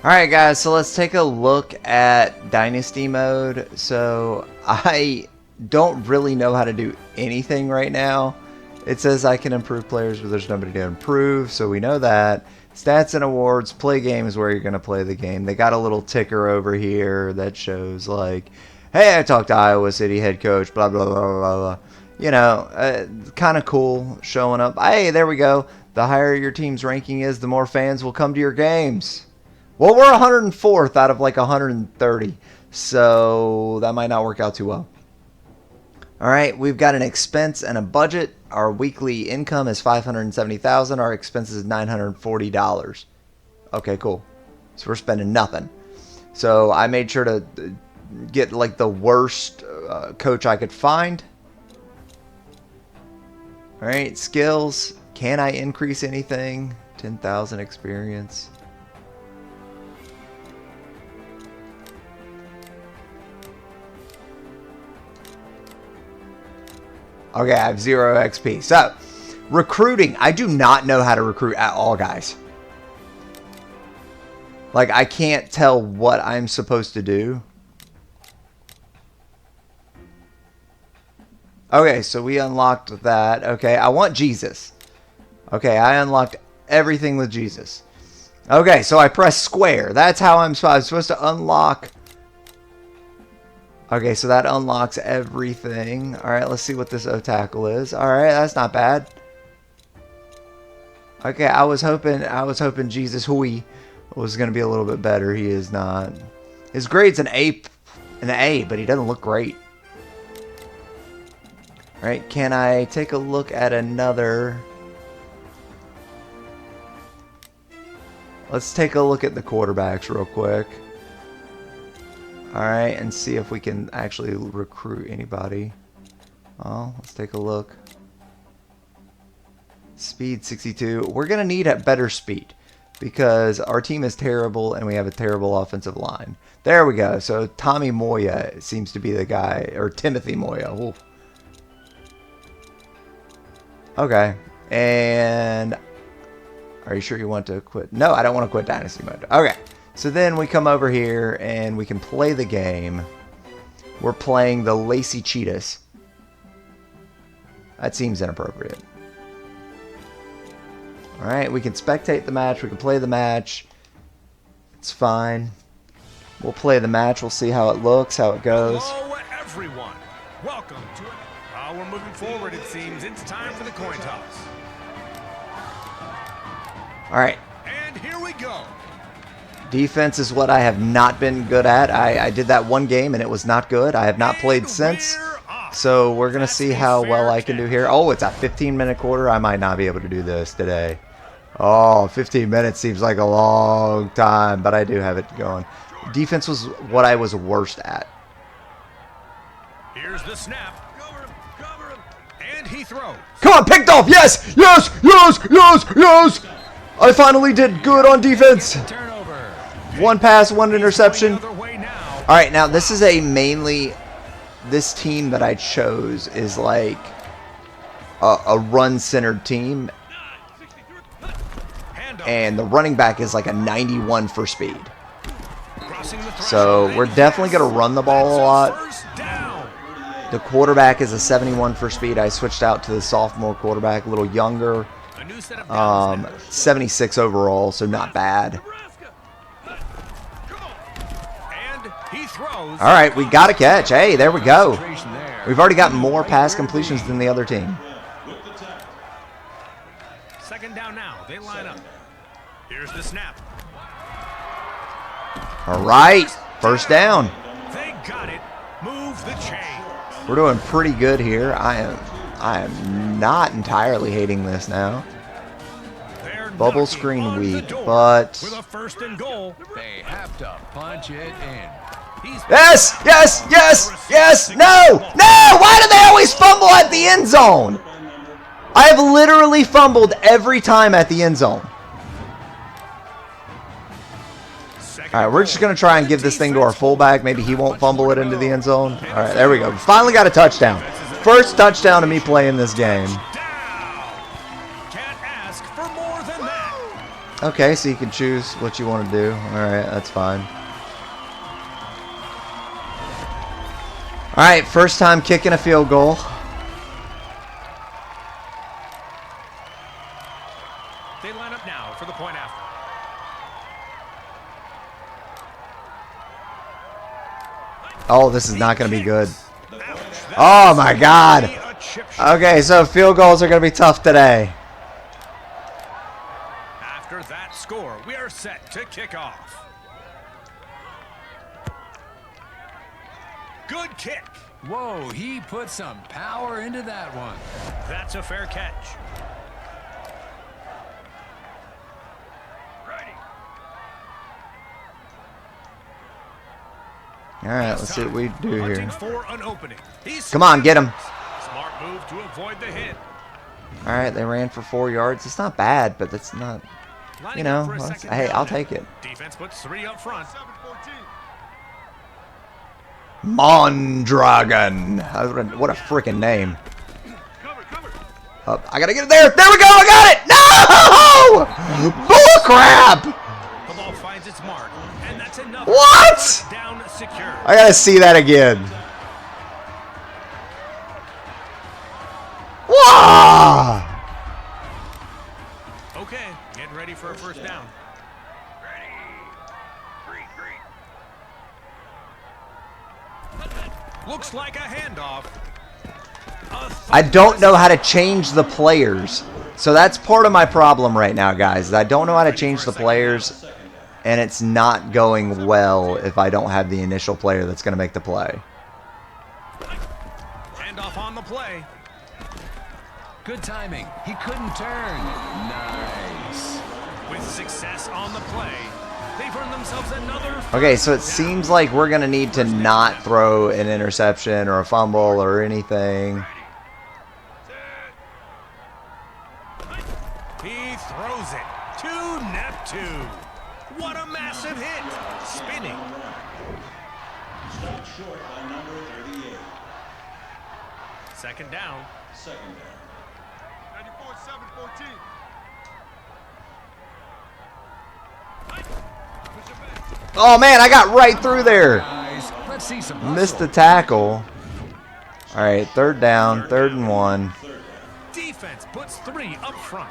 Alright guys, so let's take a look at Dynasty mode. So I don't really know how to do anything right now. It says I can improve players, but there's nobody to improve, so we know that. Stats and awards, play game is where you're going to play the game. They got a little ticker over here that shows like, hey, I talked to Iowa City head coach, blah, blah, blah, blah, blah. You know, kind of cool showing up. Hey, there we go. The higher your team's ranking is, the more fans will come to your games. Well, we're 104th out of like 130, so that might not work out too well. All right, we've got an expense and a budget. Our weekly income is $570,000. Our expense is $940. Okay, cool. So we're spending nothing. So I made sure to get like the worst coach I could find. All right, skills. Can I increase anything? 10,000 experience. Okay, I have 0 XP. So, recruiting. I do not know how to recruit at all, guys. Like, I can't tell what I'm supposed to do. Okay, so we unlocked that. Okay, I want Jesus. Okay, I unlocked everything with Jesus. Okay, so I press square. That's how I'm supposed to unlock. Okay, so that unlocks everything. All right, let's see what this O-tackle is. All right, that's not bad. Okay, I was hoping Jesus Hui was going to be a little bit better. He is not. His grade's an A, but he doesn't look great. All right, can I take a look at another? Let's take a look at the quarterbacks real quick. Alright, and see if we can actually recruit anybody. Oh, let's take a look. Speed 62. We're going to need a better speed because our team is terrible and we have a terrible offensive line. There we go. So Tommy Moya seems to be the guy, or Timothy Moya. Ooh. Okay, and are you sure you want to quit? No, I don't want to quit Dynasty mode. Okay. So then we come over here and we can play the game. We're playing the Lacy Cheetahs. That seems inappropriate. Alright, we can spectate the match. We can play the match. It's fine. We'll play the match. We'll see how it looks, how it goes. Hello, everyone. Welcome to it. We're moving forward, it seems. It's time for the coin toss. Alright. And here we go. Defense is what I have not been good at. I did that one game and it was not good. I have not played since. So we're going to see how well I can do here. Oh, it's a 15-minute quarter. I might not be able to do this today. Oh, 15 minutes seems like a long time, but I do have it going. Defense was what I was worst at. Here's the snap. Cover him. And he throws. Come on, picked off. Yes, yes, yes, yes, yes. I finally did good on defense. One pass, one interception. All right, now this is this team that I chose is like a run-centered team. And the running back is like a 91 for speed. So we're definitely going to run the ball a lot. The quarterback is a 71 for speed. I switched out to the sophomore quarterback, a little younger. 76 overall, so not bad. All right, we got a catch. Hey, there we go. We've already got more pass completions than the other team. Second down now. They line up. Here's the snap. All right, first down. They got it. Move the chain. We're doing pretty good here. I am not entirely hating this now. Bubble screen weak, but with a first and goal, they have to punch it in. Yes! Yes! Yes! Yes! No! No! Why do they always fumble at the end zone? I have literally fumbled every time at the end zone. Alright, we're just going to try and give this thing to our fullback. Maybe he won't fumble it into the end zone. Alright, there we go. We finally got a touchdown. First touchdown of me playing this game. Okay, so you can choose what you want to do. Alright, that's fine. Alright, first time kicking a field goal. They line up now for the point after. Oh, this is not going to be good. Oh my god. Okay, so field goals are going to be tough today. After that score, we are set to kick off. Good kick. Whoa, he put some power into that one. That's a fair catch. Alright, let's see what we do here. Hunting for an opening. Come on, get him. Smart move to avoid the hit. Alright, they ran for 4 yards. It's not bad, but it's not, you know, hey, I'll take it. Defense puts 3 up front. Mondragon. What a freaking name. I gotta get it there. There we go. I got it. No! Bull crap. The ball finds its mark, and that's enough. What? Down secure. I gotta see that again. Wow. Okay, getting ready for a first down. Looks like a handoff. I don't know how to change the players. So that's part of my problem right now, guys. I don't know how to change the players, and it's not going well if I don't have the initial player that's going to make the play. Handoff on the play. Good timing. He couldn't turn. Nice. With success on the play, they've earned themselves another. Okay, so it seems like we're going to need to not throw an interception or a fumble or anything. He throws it to Neptune. What a massive hit. Spinning. Stopped short by number 38. Second down. 94-7-14. Oh, man, I got right through there. Nice. Let's see some hustle. Missed the tackle. All right, third down, 3rd and 1. Defense puts 3 up front.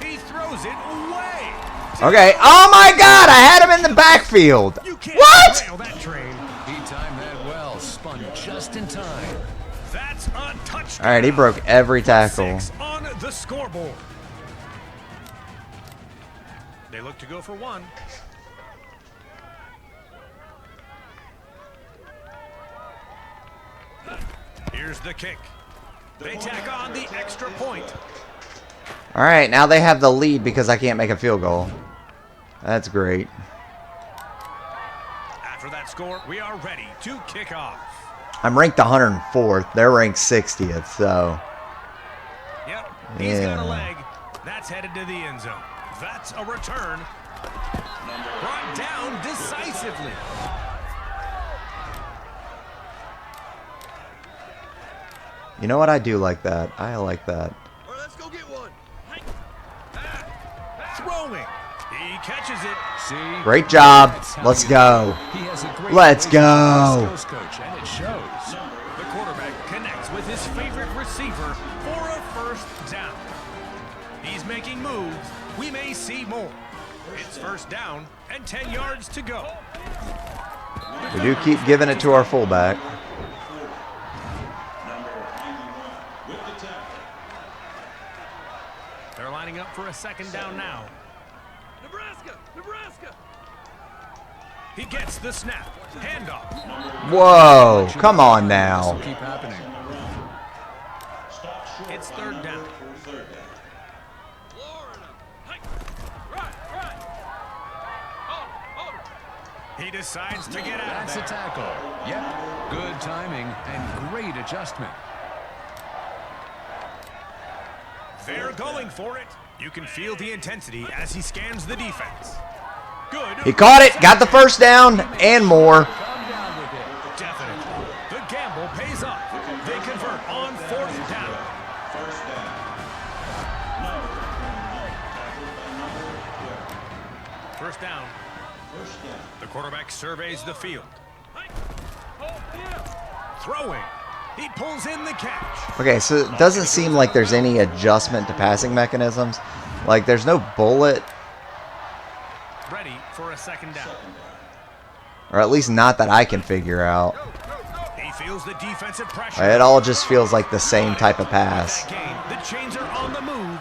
He throws it away. Okay. Oh, my God. I had him in the backfield. You can't What? derail that train. He timed that well. Spun just in time. That's a touchdown. All right, he broke every tackle. 6 on the scoreboard. They look to go for 1. Here's the kick. They tack on the extra point. All right, now they have the lead because I can't make a field goal. That's great. After that score, we are ready to kick off. I'm ranked 104th. They're ranked 60th, so. Yep, he's got a Yeah. leg. That's headed to the end zone. That's a return. Brought down decisively. You know what? I do like that. I like that. All right, let's go get one. Throwing. He catches it. See? Great job. That's how Let's you- go. He has a great Let's relationship go. with his skills coach, and it shows. The quarterback connects with his favorite receiver for a first down. He's making moves. We may see more. It's first down and 10 yards to go. We do keep giving it to our fullback. They're lining up for a second down now. Nebraska! Nebraska! He gets the snap. Handoff. Whoa. Come on now. Keep happening. It's third down. He decides to get out of That's a there. tackle. Yep. Good timing and great adjustment. They're going for it. You can feel the intensity as he scans the defense. Good. He caught it. Got the first down and more. Come down with it. Definitely. The gamble pays off. They convert on fourth down. First down. The quarterback surveys the field. Throwing. He pulls in the catch. Okay, so it doesn't seem like there's any adjustment to passing mechanisms. Like, there's no bullet, Ready for a second down. or at least not that I can figure out. He feels the defensive pressure. It all just feels like the same type of pass. That game, the chains are on the move.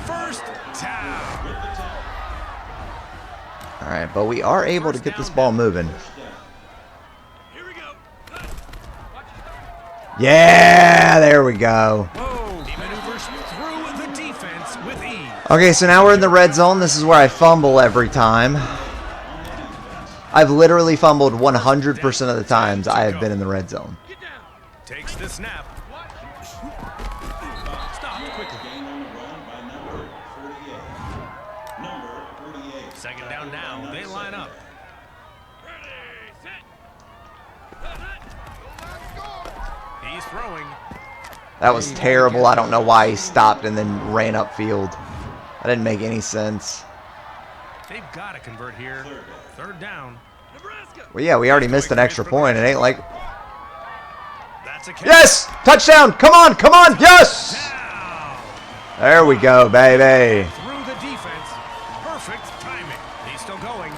First down. All right, but we are able to get this ball moving. Here we go. Yeah, there we go. He maneuvers through the defense with ease. Okay, so now we're in the red zone. This is where I fumble every time. I've literally fumbled 100% of the times I have been in the red zone. Get down. Takes the snap. Stopped quickly. Second down now. They line up. Ready, set. He's throwing. That was terrible. I don't know why he stopped and then ran upfield. That didn't make any sense. They've got to convert here. Third down. Nebraska. Well, yeah, we already missed an extra point. It ain't like... That's a catch. Yes! Touchdown! Come on, come on! Yes! Down. There we go, baby. Through the defense. Perfect timing. He's still going.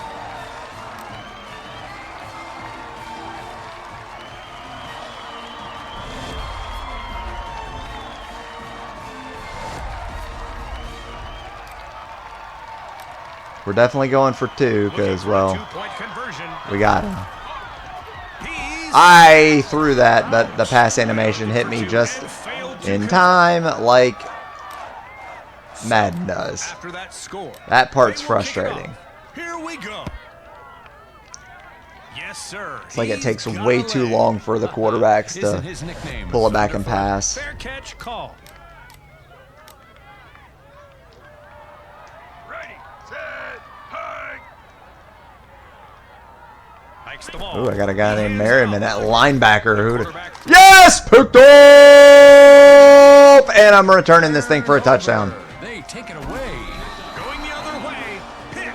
We're definitely going for two because, well, Two-point conversion. we got him. He's I threw that, but the pass animation hit me just in time, like Madden does. after that score. That part's They will kick it frustrating. off. Here we go. Yes, sir. It's like it takes way too long for the quarterbacks Isn't to his nickname pull it back and wonderful? pass. Fair catch call. Ready, set, hike. Hikes the ball. Ooh, I got a guy named Merriman at linebacker. Who'd... Quarterback. Yes! Picked up! And I'm returning this thing for a touchdown. They take it away. Going the other way. Pick.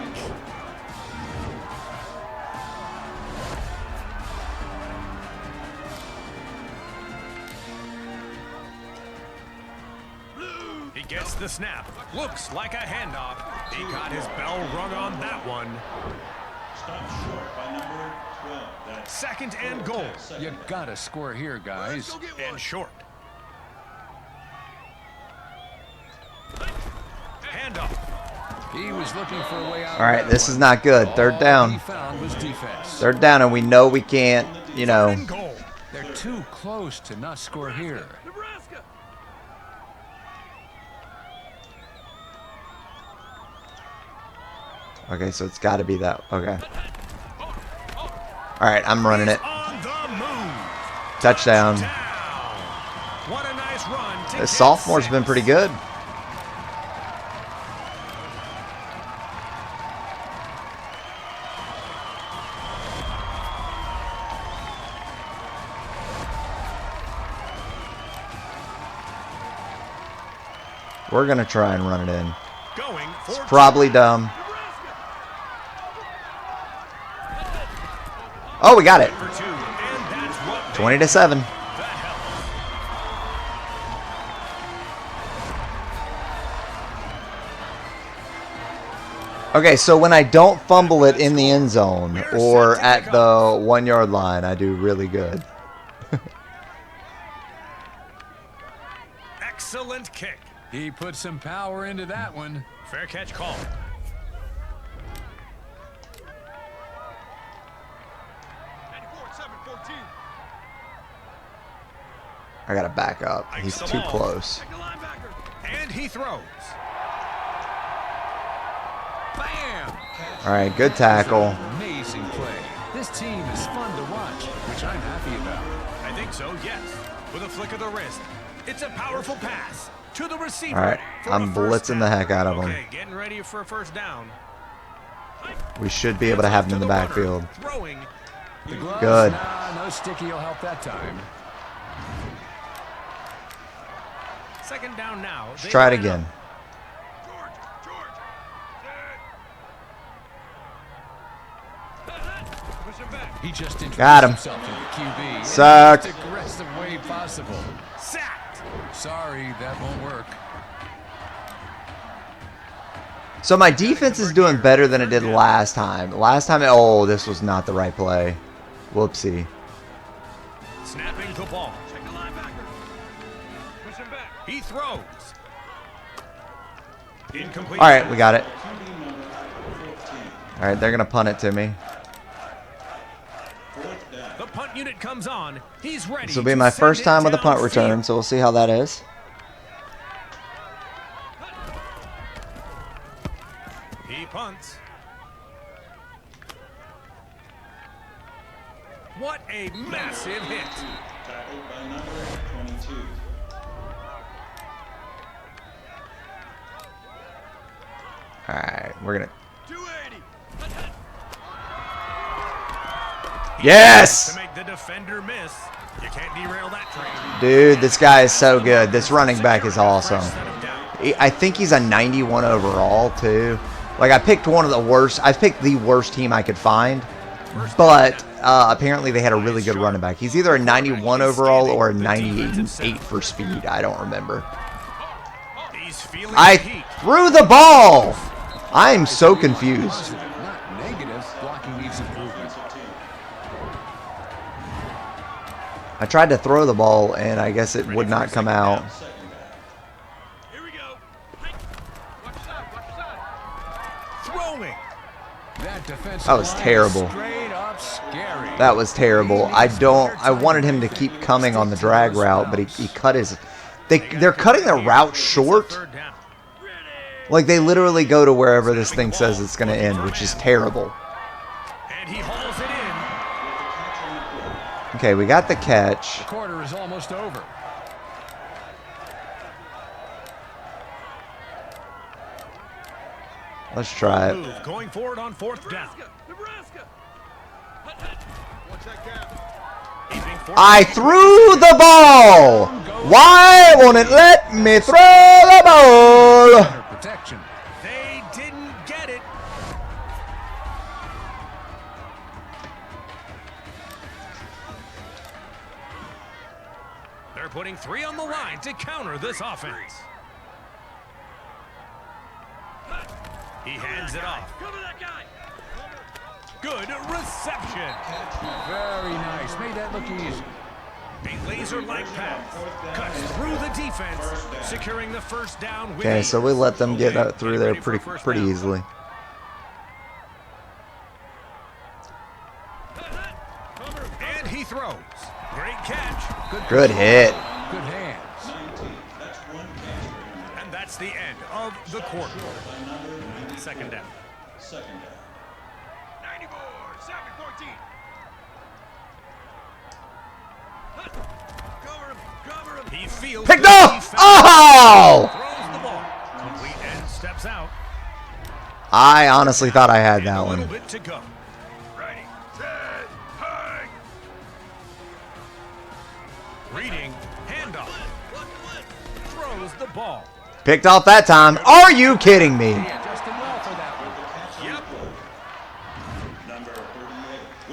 He gets the snap. Looks like a handoff. He got his bell rung on that one. Second and goal. You gotta score here, guys. Go get one. And short. Handoff. He was looking for a way out. All right, this is not good. Third All down. he found was defense. Third down, and we know we can't, you know. And goal. They're too close to not score here. Nebraska. Okay, so it's got to be that. Okay. All right, I'm running it. On the move. Touchdown. Down. What a nice run. To The get sophomore's been 6. pretty good. We're going to try and run it in. Going for Probably dumb. Nebraska. Oh, we got it. for 2. And that's what they 20 to 7. that helps. Okay, so when I don't fumble it in the end zone or at the 1 yard line, I do really good. Excellent kick. He put some power into that one. Fair catch call. I got to back up. He's too close. Take the linebacker. And he throws. Bam! All right, good tackle. Amazing play. This team is fun to watch, which I'm happy about. I think so, yes. With a flick of the wrist. It's a powerful pass to the receiver. All right, for a I'm first blitzing the down. heck out of him. Okay, getting ready for a first down. We should be able to have him in the runner, backfield. Throwing. The gloves, Good. Nah, no sticky will help that time. Second down now. Let's They try it line again. up. George. him back. He just introduced Got him. himself to the QB in Sucked. the most aggressive way possible. Sacked. Sorry, that won't work. So my defense is doing better than it did last time. Last time, oh, this was not the right play. Whoopsie. Snapping the ball. Check the linebacker. Push him back. He throws. Incomplete. All right, we got it. All right, they're going to punt it to me. The punt unit comes on. He's ready. This will be to my send first it time with a punt downfield. return, so we'll see how that is. He punts. What a massive hit. Tackled by number 22. All right, we're going to... 280. Yes! To make the defender miss. You can't derail that train. Dude, this guy is so good. This running back is awesome. Fresh set of down. I think he's a 91 overall, too. Like, I picked one of the worst. I picked the worst team I could find. But apparently they had a really good running back. He's either a 91 overall or a 98 for speed. I don't remember. He's feeling I the heat. threw the ball! I am so confused. Not negative. Blocking needs improvement. I tried to throw the ball, and I guess it would not come out. Here we go. Hey. Watch your side. Watch your side. Throwing. That defensive That was line is terrible. Straight up scary. That was terrible. I wanted him to keep coming on the drag route, but he cut his... They're cutting their route short. Third down. Like, they literally go to wherever this thing says it's going to end, which is terrible. And he hauls it in. Okay, we got the catch. The quarter is almost over. Let's try it. Move going forward on fourth down. Nebraska. Watch that gap. Keeping forward. I threw the ball! Why won't it let me throw the ball? Under protection. They didn't get it. They're putting 3 on the line to counter this offense. He hands it off. Cover that guy. Good reception. Very nice. Made that look easy. A laser-like pass cuts through the defense, securing the first down. With Okay, ease. so we let them get Okay, through get there ready for first pretty down. easily. And he throws. Great catch. Good hit. Good hands. And that's the end of the quarter. Second down. 94. 7-14. Cover him. Cover him. He feels Picked the off! defense. Oh! Throws the ball. Complete and steps out. I honestly thought I had that A little one. bit to go. Ready. Set. Hang. Reading. Handoff. Throws the ball. Picked off that time. Are you kidding me? Adjusted well for that one. Yep.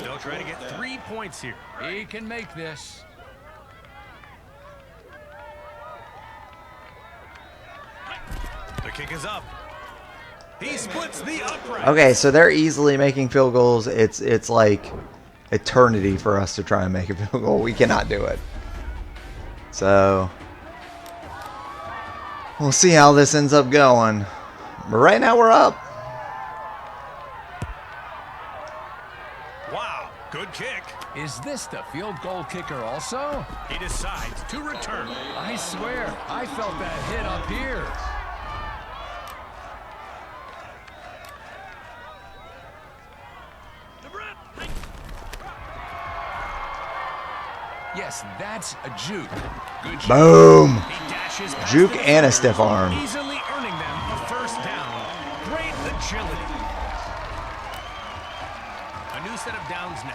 They'll try to get 3 points here. He can make this. The kick is up. He splits the upright. Okay, so they're easily making field goals. It's like eternity for us to try and make a field goal. We cannot do it. So we'll see how this ends up going. But right now we're up. Wow, good kick. Is this the field goal kicker also? He decides to return. I swear, I felt that hit up here. Nebraska. Yes, that's a juke. Good job. Boom. He dashes past Juke the and a defender, stiff arm. easily earning them a first down. Great agility. A new set of downs now.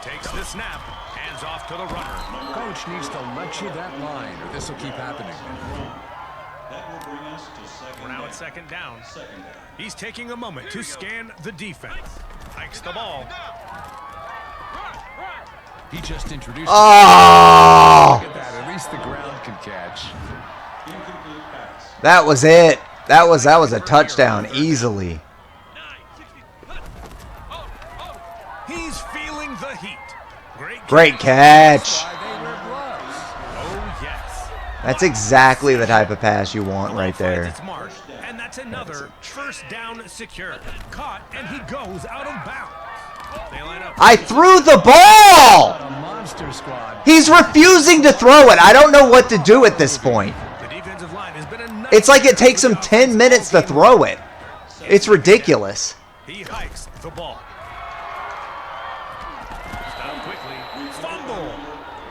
Takes the snap, hands off to the runner. Coach needs to let you that line, or this will keep happening. That will bring us to We're now at second down. He's taking a moment to scan the defense. Hikes the ball. He just introduced. Oh! Look at that. At least the ground can catch. Incomplete pass. That was it. That was a touchdown easily. He's feeling the heat. Great catch. Why they wear gloves. Oh, yes. That's exactly the type of pass you want right there. It's marked, and that's another first down secured. Caught, and he goes out of bounds. They line up. I threw the ball! A monster squad. He's refusing to throw it. I don't know what to do at this point. The defensive line has been a nice. It's like it takes him 10 minutes to throw it. It's ridiculous. He hikes the ball. Stop quickly. Fumble.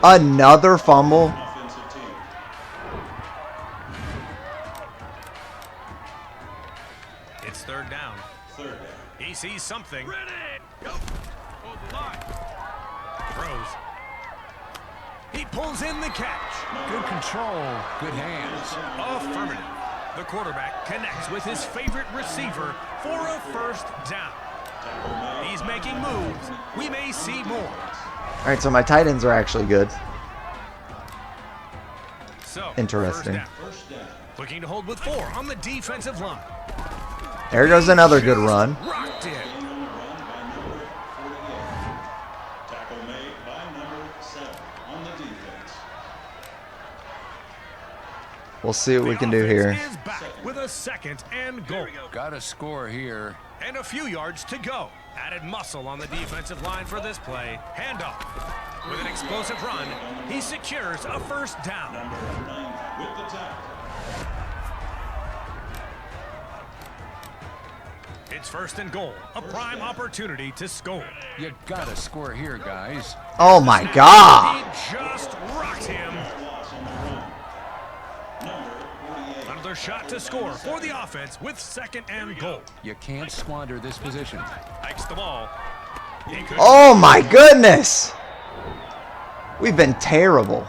Another fumble. Offensive team. It's third down. Third down. He sees something. Ready. Go. Hold the line. Throws. He pulls in the catch. Good control. Good hands. Affirmative. The quarterback connects with his favorite receiver for a first down. He's making moves. We may see more. All right, so my tight ends are actually good. So, Interesting. First down. Looking to hold with 4 on the defensive line. There goes another good run. Rocked it. Gain on the run by number 48. Tackle made by number 7 on the defense. We'll see what we can do The here. offense is back with a second and goal. Got a score here. And a few yards to go. Added muscle on the defensive line for this play. Handoff. With an explosive run, he secures a first down. Number 9 with the tackle. It's first and goal. A prime opportunity to score. You got a score here, guys. Oh my God! He just rocked him. Loss on the run. Number 48. Another shot to score for the offense with second and goal. You can't squander this position. Hikes the ball. He could Oh my goodness! We've been terrible.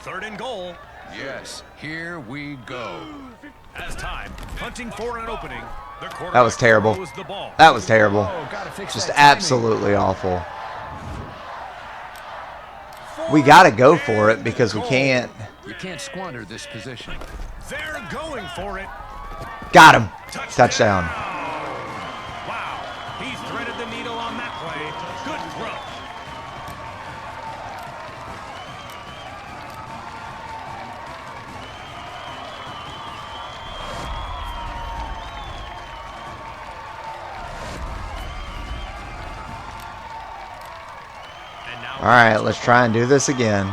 third and goal. Yes, here we go. As time, hunting for an opening. The quarterback That was terrible. throws the ball. That was terrible. Oh, gotta fix Just that timing. absolutely awful. We gotta go for it because we can't. You can't squander this position. They're going for it. Got him. Touchdown. Wow. He threaded the needle on that play. Good throw. And now All right, let's try and do this again.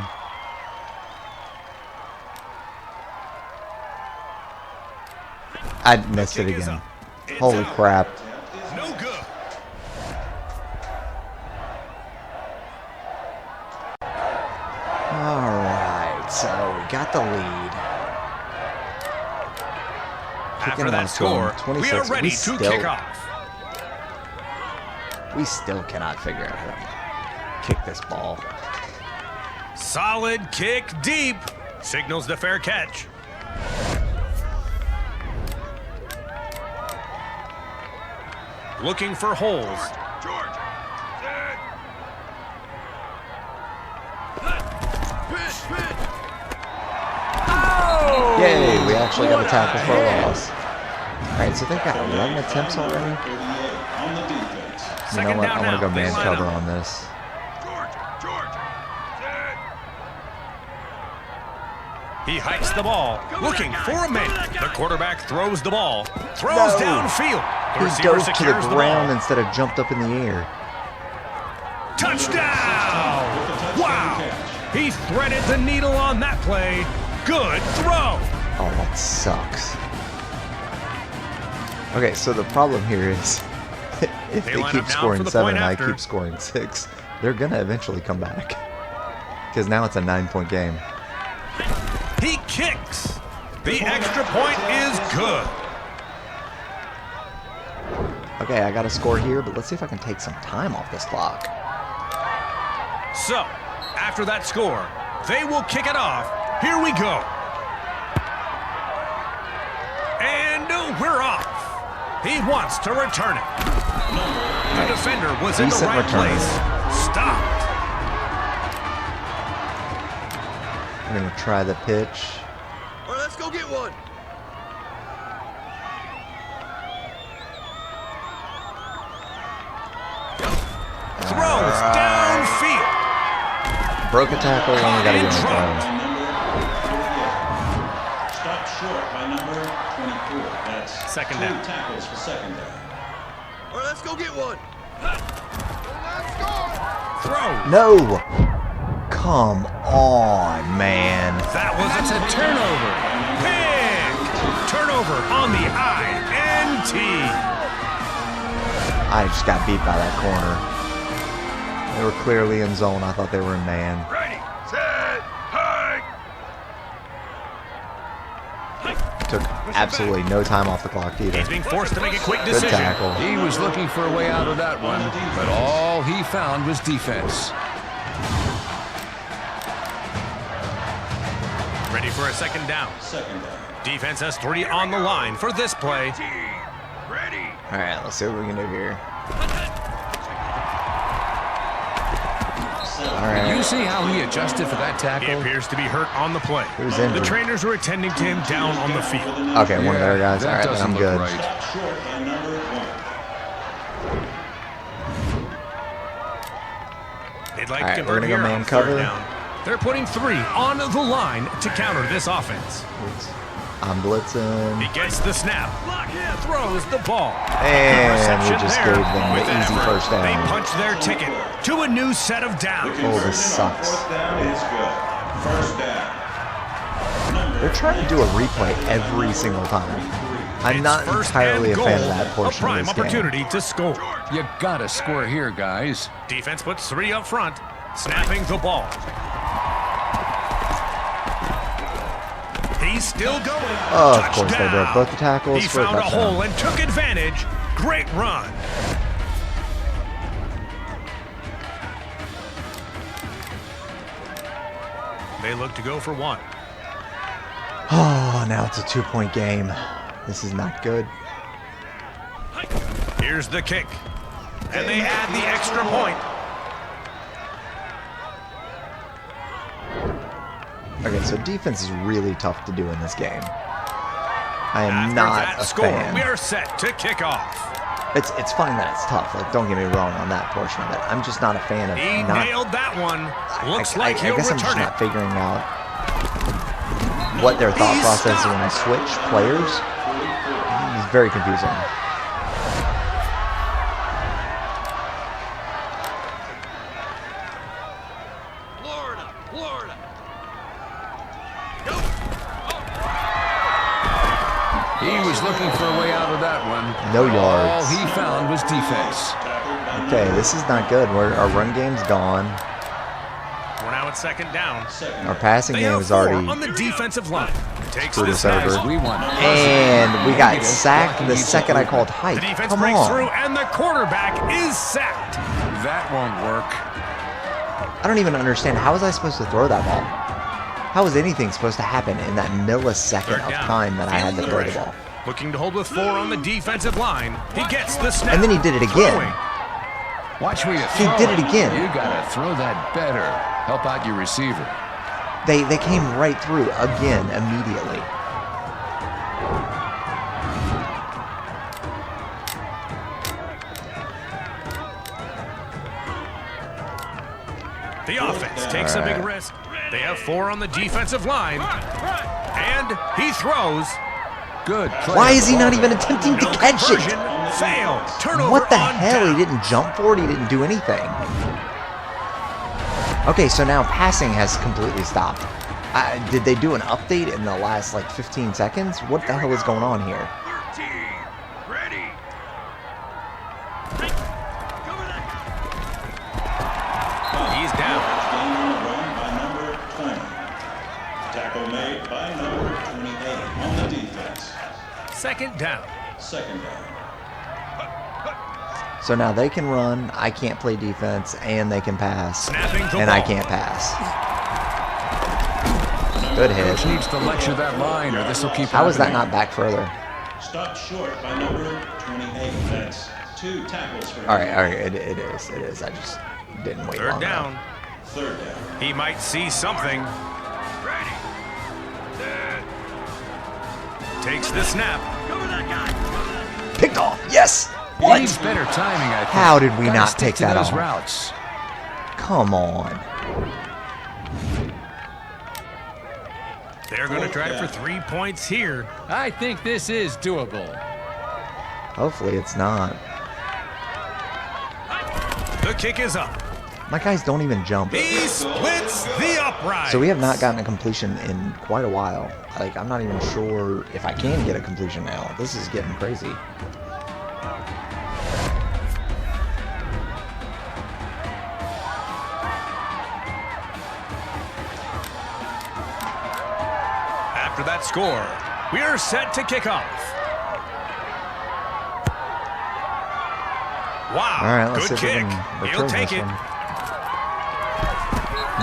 I missed it kick is again. up. It's Holy out. crap. No good. All right, so we got the lead. After Kicking that off score, to 26. we are ready to kick off. We still cannot figure out how to kick this ball. Solid kick deep. Signals the fair catch. Looking for holes. George. Set. Pitch. Yay, we actually got a tackle for a loss. All right, so they've got 11 attempts already. 38 on the defense. You know Second what? down I want to now. go They man line cover up. on this. George. Set. He hikes the ball, looking for a man. The quarterback throws the ball, throws No. downfield. The He receiver dove to the secures the ground ball. instead of jumped up in the air. Touchdown! Wow! He threaded the needle on that play. Good throw. Oh, that sucks. Okay, so the problem here is if They they line keep up now scoring for the 7 point and I after. keep scoring 6, they're going to eventually come back. Because now it's a 9-point game. He kicks. The extra point is good. Okay, I got a score here, but let's see if I can take some time off this clock. So, after that score, they will kick it off. Here we go. And we're off. He wants to return it. The defender was in the Decent right return. place. Stopped. We're going to try the pitch. All right, let's go get one. Throws downfield. Broke a tackle, and we got to go in Caught front. Stop short by number 24. That's Second 2 down. tackles for second down. All right, let's go get one. Throw. No! Come on, man. That was That's a turnover. pick. Turnover on the INT. I just got beat by that corner. They were clearly in zone. I thought they were in man. Ready, set, hike. Took absolutely no time off the clock either. He's being forced to make a quick Good decision. tackle. He was looking for a way out of that one, but all he found was defense. Ready for a second down. Second down. Defense has 3 on the line for this play. Ready. All right, let's see what we can do here. All right. You see how he adjusted for that He tackle? appears to be hurt on the play. Who's The injured? trainers are attending to him down on the field. Okay, one of their guys. All that right, then doesn't I'm look good. right. Stop short by number 1. They'd like All right, to we're gonna convert go here man on cover. third down. They're putting 3 on the line to counter this offense. I'm blitzing. He gets the snap. Throws the ball. And we Reception just there. gave them With the that easy effort, first They down. punch their ticket to a new set of downs. Oh, this sucks. Fourth down is good. First down. They're trying to do a replay every single time. I'm It's not first entirely a and fan of goal, that portion a prime of this game. opportunity to score. You gotta score here, guys. Defense puts 3 up front, snapping the ball. He's still going. Oh, of course, they Touchdown. broke both the tackles He for a found a touchdown. hole and took advantage. Great run. They look to go for 1. Oh, now it's a 2-point game. This is not good. Here's the kick. And they add the extra point. Okay, so defense is really tough to do in this game. I am After not that a score, fan. we are set to kick off. It's fine that it's tough. Like, don't get me wrong on that portion of it. I'm just not a fan of He not. nailed that one. Looks I like he'll guess I'm just return not it. figuring out what their thought He's process is stopped. when I switch players. It's very confusing. Florida, Florida. He was looking for a way out of that one. No but yards. All he found was defense. Okay, this is not good. Our run game's gone. We're now at second down. Our passing They game have is 4 already on the defensive line. Takes screwed the us snap. over. We want And we got Negative sacked blocking the needs second I called improvement. hike. The defense Come breaks through, on. and the quarterback is sacked. That won't work. I don't even understand. How was I supposed to throw that ball? How was anything supposed to happen in that millisecond Third of down. time that I had to Field throw the pressure. ball? Looking to hold with 4 on the defensive line. He gets the snap. And then he did it again. Throwing. Watch where you He throw did it again. You gotta throw that better. Help out your receiver. They came right through again immediately. The offense takes a big risk. They have 4 on the defensive line. And he throws. Good play. Why is he not even attempting to No catch conversion. it? Failed. Turnover What the on hell? down. He didn't jump for it. He didn't do anything. Okay, so now passing has completely stopped. Did they do an update in the last like 15 seconds? What the hell is going on here? 13. Ready. Cover that. He's down. Gain on the run by number 20. Tackle made by number 28 on the defense. Second down. Second down. So now they can run, I can't play defense, and they can pass, Snapping the and I ball. can't pass. Good hit. Coach needs to lecture that line, or this will keep How is that happening. not back further? Stop short by number 28. That's 2 tackles for him. All right, it is. I just didn't wait Third long down. enough. Third down. He might see something. Ready. Set. Takes the snap. Cover that guy. Cover that guy. Picked off. Yes. He What? needs better timing, I think. How did we Gotta not stick take to that those off? routes. Come on. They're going to try it for 3 points here. I think this is doable. Hopefully it's not. The kick is up. My guys don't even jump. He splits the upright. So we have not gotten a completion in quite a while. Like, I'm not even sure if I can get a completion now. This is getting crazy. After that score, we are set to kick off. Wow, All right, let's good see if we kick. can He'll return take this it. one.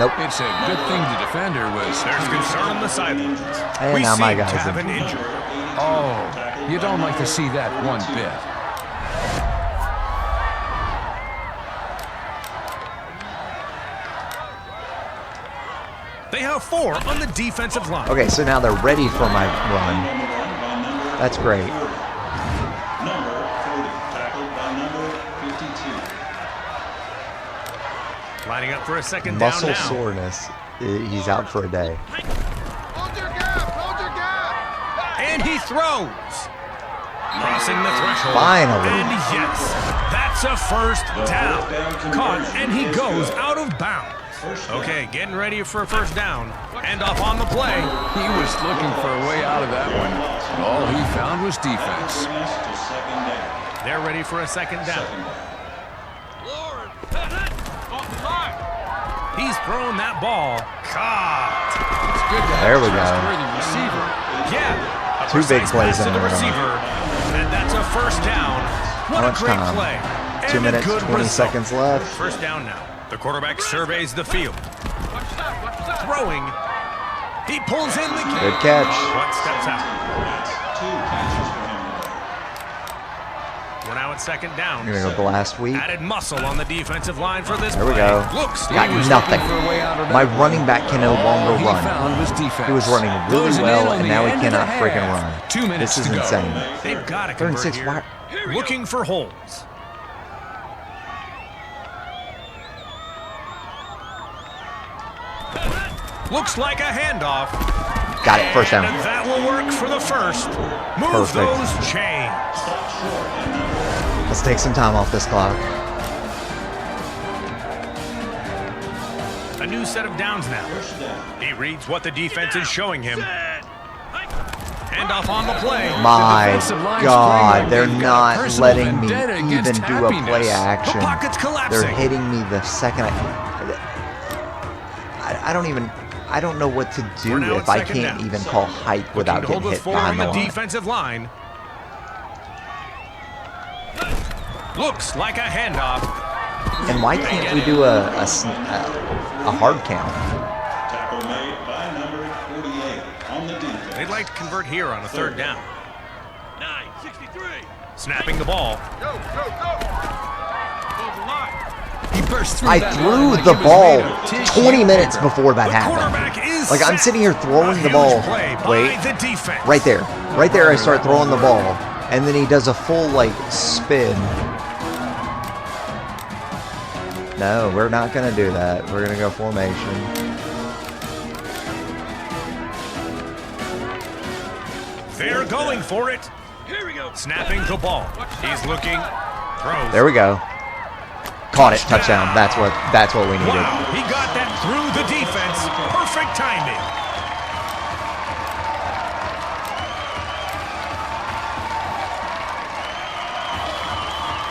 Nope. It's a good thing the defender was... There's concern on the sidelines. And We now my seem to guy's have in. an injury. Oh, you don't like to see that one bit. They have 4 on the defensive line. Okay, so now they're ready for my run. That's great. Number 40, tackled by number 52. Lining up for a second Muscle down now. soreness. He's out for a day. Hold your gap. Hold your gap. And he throws. Crossing the threshold. Finally. And yes, that's a first down. Caught, and he goes out of bounds. Okay, getting ready for a first down. And off on the play. He was looking for a way out of that one. All he found was defense. Bring us to second down. They're ready for a second down. Second down. Lord. Off the line. He's throwing that ball. Caught. It's good to have There we a go. trustworthy receiver. Yeah. A 2 big precise plays pass in to a the row. receiver. And that's a first down. What How a much great time? play. 2 And a minutes, good 20 result. seconds left. First down now. The quarterback surveys the field. Watch your side. Watch your side. Throwing. He pulls in the Good kick. catch. One steps out. That's 2 catches for him today. We're now at second down. I'm going to go blast sweep. Added muscle on the defensive line for this There we play. go. Looks Got like nothing. For a way out of that My one. running back can no longer All he run. found was defense. He was running really Closing in well, on and the now he end of the cannot freaking half. run. 2 minutes This is to go. insane. they've got to Third and convert 6. here. Why? Looking for holes. Looks like a handoff. Got it. First down. And that will work for the first. Move Perfect. those chains. Let's take some time off this clock. A new set of downs now. First down. He reads what the defense is showing him. Handoff on the play. My defensive line's God, playing they're like they've got a not personal letting me vendetta even against do a play happiness. action. The pocket's They're collapsing. hitting me the second I don't know what to We're do now if at I second can't down. even call hike without Looking to getting hold hit with 4 on behind the the line. defensive line. Looks like a handoff. And why can't we do a hard count? Tackle made by number 48 on the defense. They'd like to convert here on a third down. 963. Snapping the ball. Go, go, go. Hold the line. He burst through I that threw line like the it was ball made of tissue 20 minutes paper. before that The happened. quarterback is Like, I'm set. sitting here throwing A the huge ball. play by Wait. the defense. Right there. Right there I start throwing the ball. And then he does a full, like, spin. No, we're not going to do that. We're going to go formation. They're going for it. Here we go. Snapping the ball. He's looking. Throws. There we go. Caught it. Touchdown. That's what we needed. Wow, he got that through the defense. Perfect timing.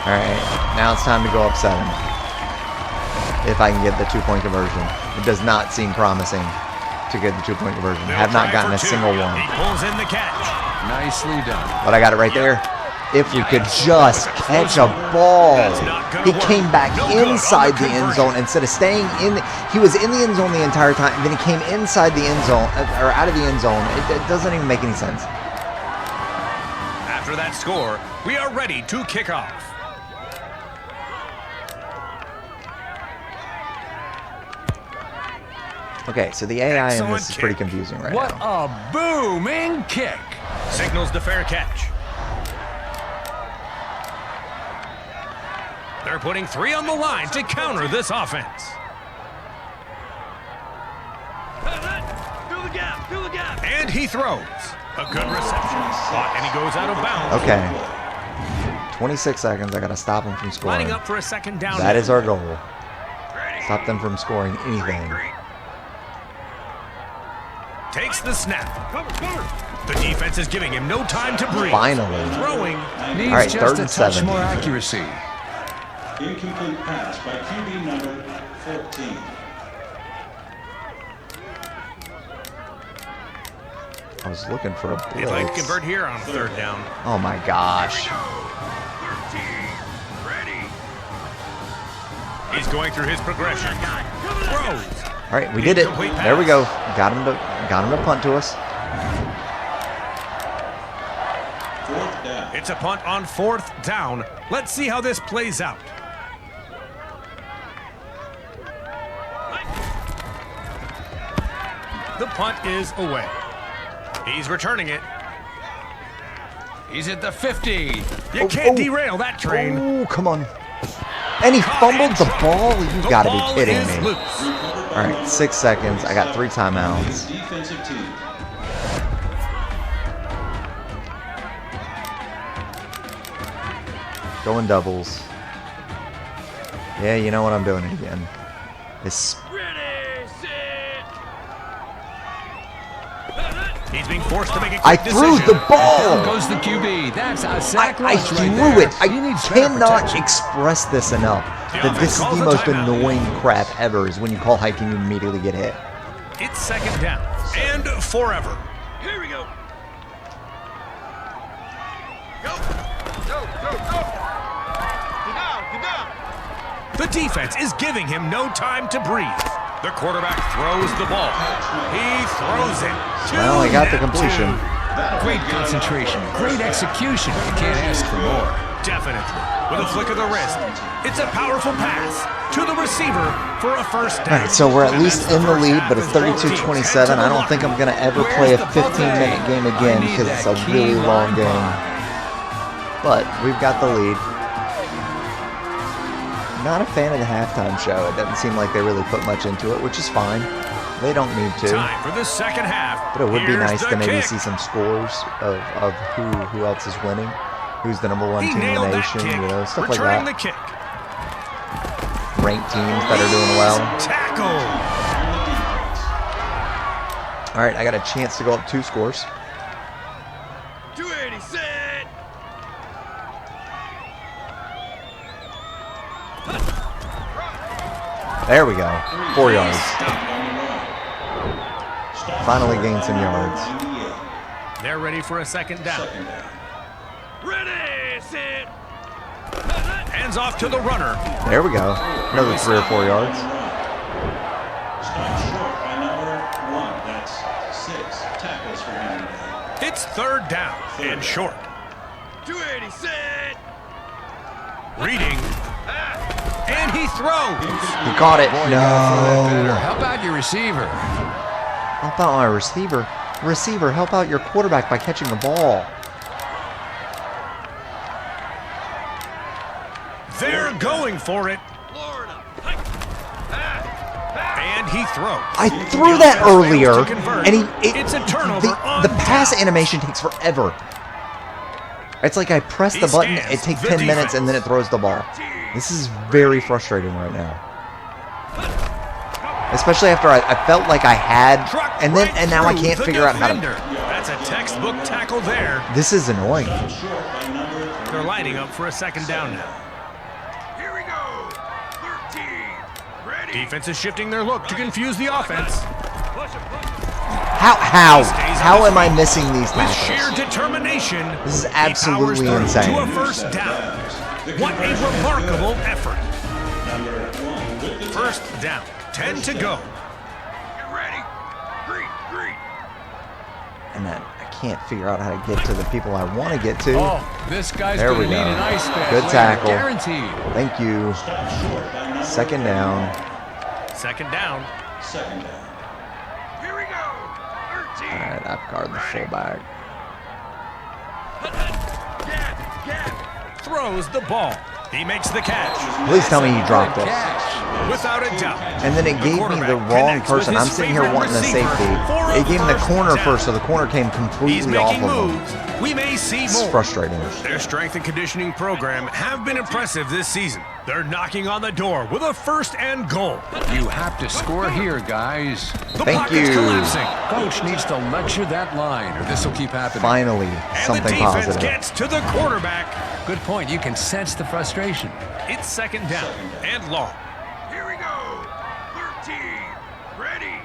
All right. Now it's time to go up 7. If I can get the 2-point conversion. It does not seem promising to get the 2-point conversion. They'll Have not try gotten for a 2. single one. He pulls in the catch. Nicely done. But I got it right there. If we could just catch a ball. That's not gonna He work. came back No good on inside the the end conversion. zone instead of staying in. He was in the end zone the entire time, and then he came inside the end zone, or out of the end zone. It doesn't even make any sense. After that score, we are ready to kick off. Okay, so the AI in Excellent this is pretty kick. confusing right What now. a booming kick. Signals the fair catch. They're putting 3 on the line to counter this offense. Fill the gap, fill the gap. And he throws. A good reception. Caught, and he goes out of bounds. Okay. 26 seconds. I got to stop them from scoring. Lining up for a second down. That is our goal. Ready. Stop them from scoring anything. Takes the snap. Cover, cover. The defense is giving him no time to breathe. Finally. Throwing. Needs All right, just third a and touch 7. more accuracy. Incomplete pass by QB number 14. I was looking for a blitz. He'd like to convert here on 3rd down. Oh my gosh. 13. Ready. He's going through his progression. Throws. All right, we did it. Incomplete There we go. pass. Got him to punt to us. 4th down. It's a punt on 4th down. Let's see how this plays out. The punt is away. He's returning it. He's at the 50. You can't derail that train. Oh, come on. And he fumbled the ball? You The got to ball be kidding is me. loose. All right, 6 seconds. I got 3 timeouts. Defensive team. Going doubles. Yeah, you know what? I'm doing it again. It's Ready, set. He's being forced to make a quick I threw decision. the Down ball. goes the QB. That's a sack I rush right threw there. it. I He needs better cannot protection. express this enough. That this is calls the a most timeout. annoying crap ever is when you call hiking and you immediately get hit. It's 2nd down. And forever. Here we go. Go. Go, go, go. Get down, get down. The defense is giving him no time to breathe. The quarterback throws the ball. He throws it. Well, I got the completion. Great concentration. Great execution. You can't ask for more. Definitely. With a flick of the wrist. It's a powerful pass to the receiver for a 1st down. All right, so we're at And least that's the in the first lead, half but it's as both teams 32-27. head to the I don't locker think I'm going to ever Where's play a the buffet? 15-minute game again I need because it's that a key really long line game. bomb. But we've got the lead. Not a fan of the halftime show. It doesn't seem like they really put much into it, which is fine. They don't need to. Time for the 2nd half. But it would be Here's nice the to maybe kick. see some scores of who else is winning, who's the number 1 He team in nailed the that nation, kick. you know, stuff like Returning that. the kick. Ranked teams that are doing well. Tackle. All right, I got a chance to go up 2 scores. 280, set. There we go. 4 yards. Stop. Finally gained some yards. 98. They're ready for a 2nd down. 2nd down. Ready, set. Hands off to the runner. There we go. Another 3 or 4 yards. Stopped short by number 1. That's 6 tackles for him today. It's 3rd down and short. 280, set. Reading. And he throws. He caught it. Boy, you gotta throw that better. No. How about your receiver? Help out my receiver. Receiver, help out your quarterback by catching the ball. They're going for it. Florida. And he throws. I threw that earlier, To convert. and It's a turnover on the pass down. animation takes forever. It's like I press the He button, scans it takes the 10 minutes, defense. and then it throws the ball. This is very frustrating right now. Especially after I felt like I had, Truck and right now I through can't the figure out how defender. to. That's a textbook tackle there. This is annoying. Short by number 3. They're lining up for a 2nd down now. Here we go. 13. Ready. Defense is shifting their look to confuse the offense. Push it, push it. How am I missing these With sheer tackles? determination, This is he powers absolutely through insane. to a 1st down. What a remarkable effort. Number 1 with the 1st down, 10 to go. Get ready. Green, green. And then I can't figure out how to get to the people I want to get to. Oh, this guy's There going we to need go. an ice bath Good later, tackle. guaranteed. Thank you. Stopped short by number 2nd down. 2nd down. 2nd down. Alright, I've guarded the fullback. Throws the ball. He makes the catch. Please tell me you dropped it. Without a doubt. And then it gave me the wrong person. I'm sitting here wanting a safety. It gave me the corner first, so the corner came He's completely off making of him. moves. We may see It's more. frustrating. Their strength and conditioning program have been impressive this season. They're knocking on the door with a 1st and goal. You have to score here, guys. The Thank pocket's you. collapsing. Coach needs to lecture that line, or this will keep happening. Finally, And the something defense positive. gets to the quarterback. Good point. You can sense the frustration. It's 2nd down and long. Here we go. 13. Ready.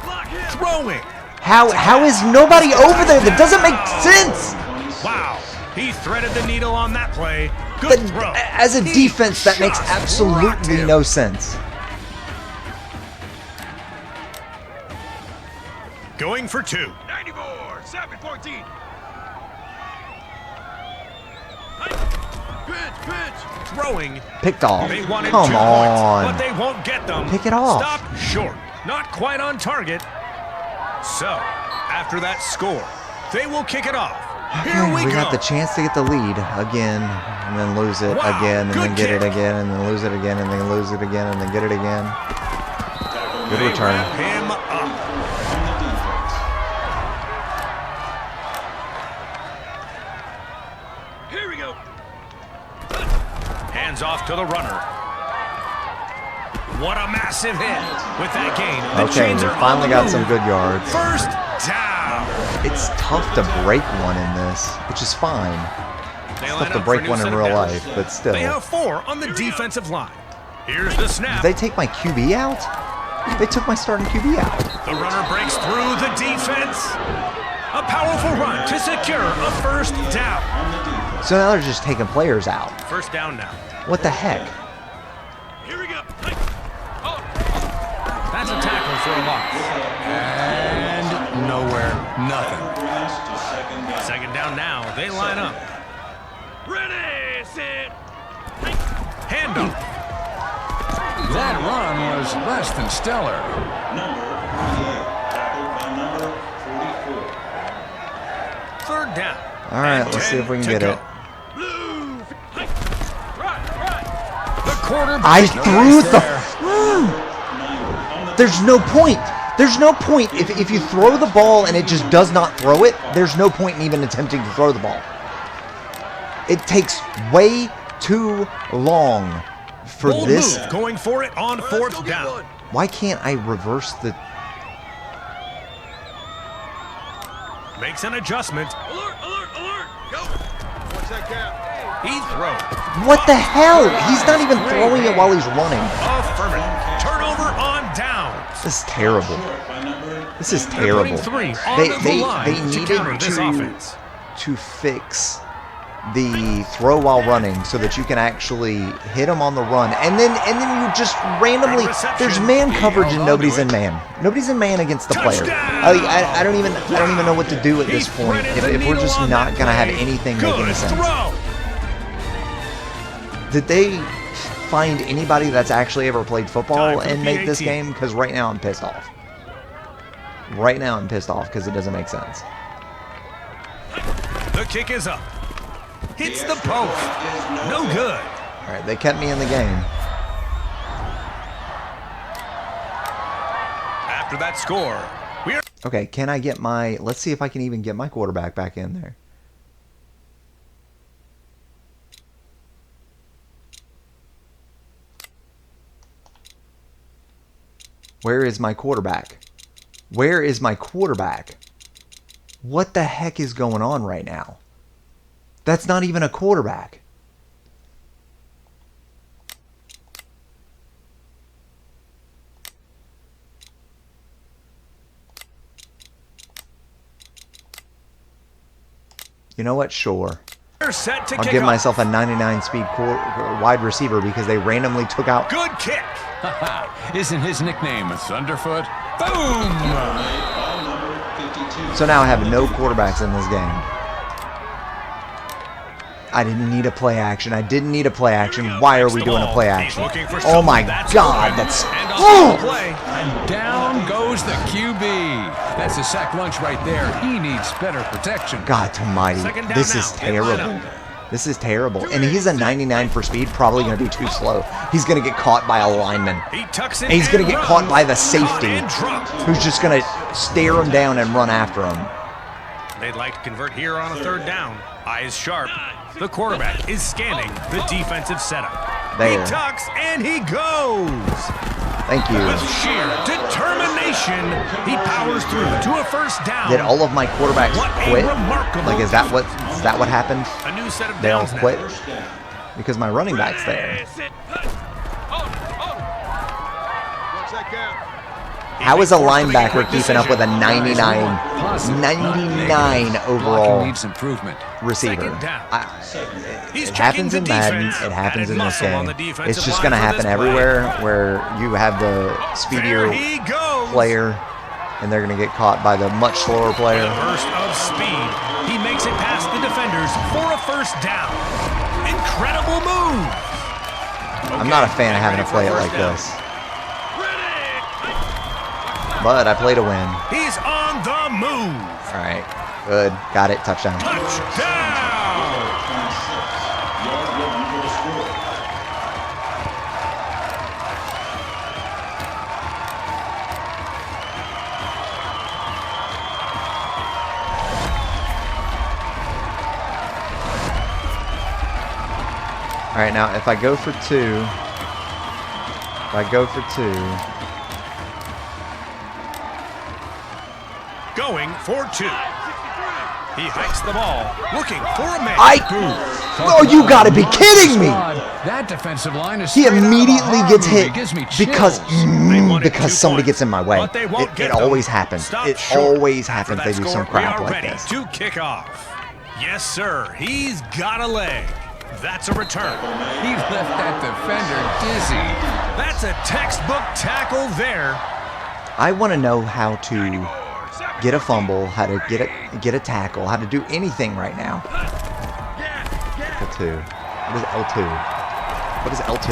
Block him. Throwing. How is nobody over there? That doesn't make sense. Wow. He threaded the needle on that play. Good But throw. as a He defense, that makes just absolutely rocked him. no sense. Going for 2. 94. 7-14. Pitch. Throwing. Picked off. They wanted Come 2 points, on. but they won't get them. Pick it off. Stop short. Not quite on target. So, after that score, they will kick it off. Here we go. got the chance to get the lead again, and then lose it Wow, again, and good then get it kick. again, and then lose it again, and then lose it again, and then get it again. Good They return. wrap him up. Here we go. Hands off to the runner. What a massive hit with that gain. The Okay, chains we are on finally the got move. some good yards. 1st down. It's tough to break one in this, which is fine. They It's line tough to up break for a new one in set of real downs. life, but still. They have 4 on the defensive line. Here's the snap. Did they take my QB out? They took my starting QB out. The runner breaks through the defense. A powerful run to secure a 1st down. So now they're just taking players out. 1st down now. What the heck? Here we go. That's a tackle for a loss. And nowhere, nothing. 2nd down now. They line up. Ready, set. Handoff. That run was less than stellar. Number 48, tackled by number 44. 3rd down. All right, And let's see if we 10 can to get go. it. Blue. Right. The quarterback. I No threw dice the. there. There's no point. There's no point. If you throw the ball and it just does not throw it, there's no point in even attempting to throw the ball. It takes way too long for Bold this. move, going for it on 4th down. Why can't I reverse the... Makes an adjustment. Alert. Go. Watch that gap. He throws. What the hell? He's not even throwing it while he's running. Affirmative. Turnover on downs. This is terrible. This is terrible. They're putting 3 They onto the line they to needed counter this offense. to fix the throw while running so that you can actually hit them on the run, and then you just randomly there's man coverage and nobody's in man. Nobody's in man against the player. I don't even know what to do at this point if we're just not gonna have anything make any sense. Did they find anybody that's actually ever played football and make this game? Because right now I'm pissed off. Right now I'm pissed off because it doesn't make sense. The kick is up. Hits the post. No good. All right, they kept me in the game. After that score, we are Okay, can I get my... Let's see if I can even get my quarterback back in there. Where is my quarterback? Where is my quarterback? What the heck is going on right now? That's not even a quarterback. You know what? Sure. set to I'll kick give off. myself a 99 speed wide receiver because they randomly took out. Good kick. Isn't his nickname Thunderfoot? Boom! So now I have no quarterbacks in this game. I didn't need a play action. I didn't need a play action. Why are we doing a play action? For Oh my God, that's... Oh! And down goes the QB. That's a sack lunch right there. He needs better protection. God almighty, this is terrible. This is terrible. And he's a 99 for speed, probably going to be too slow. He's going to get caught by a lineman. And he's going to get caught by the safety, who's just going to stare him down and run after him. They'd like to convert here on a third down. Eyes sharp. The quarterback is scanning the defensive setup. There. He tucks and he goes. Thank you. With sheer determination, he powers through to a first down. Did all of my quarterbacks quit? Like, is that what happened? A new set of They all downs now. quit? Because my running back's there. Watch that gap. How is a linebacker keeping up with a 99 overall Blocking needs improvement. receiver? He's It happens in checking the Madden. defense. It happens Added in this muscle on game. the defensive It's just line going to for happen this play. everywhere where you have the speedier There he goes. player, and they're going to get caught by the much slower player. Burst of speed. He makes it past the defenders for a first down. Incredible move. I'm not a fan of having to play it like this. But I play to win. He's on the move. All right. Good. Got it. Touchdown. Touchdown. All right. Now, if I go for two, Going for two. He hikes the ball, looking for a man. Oh, you got to be kidding me! That defensive line is He straight out of a immediately horror gets movie. hit Gives me because chills. because somebody gets in my way. But they won't It get them. always happens. Stop It short. always After happens. that They do score, some crap we are like ready this. to kick off. Yes, sir. He's got a leg. That's a return. He left that defender dizzy. That's a textbook tackle there. I want to know how to get a fumble, how to get a tackle, how to do anything right now. L2. What is L2? What is L2?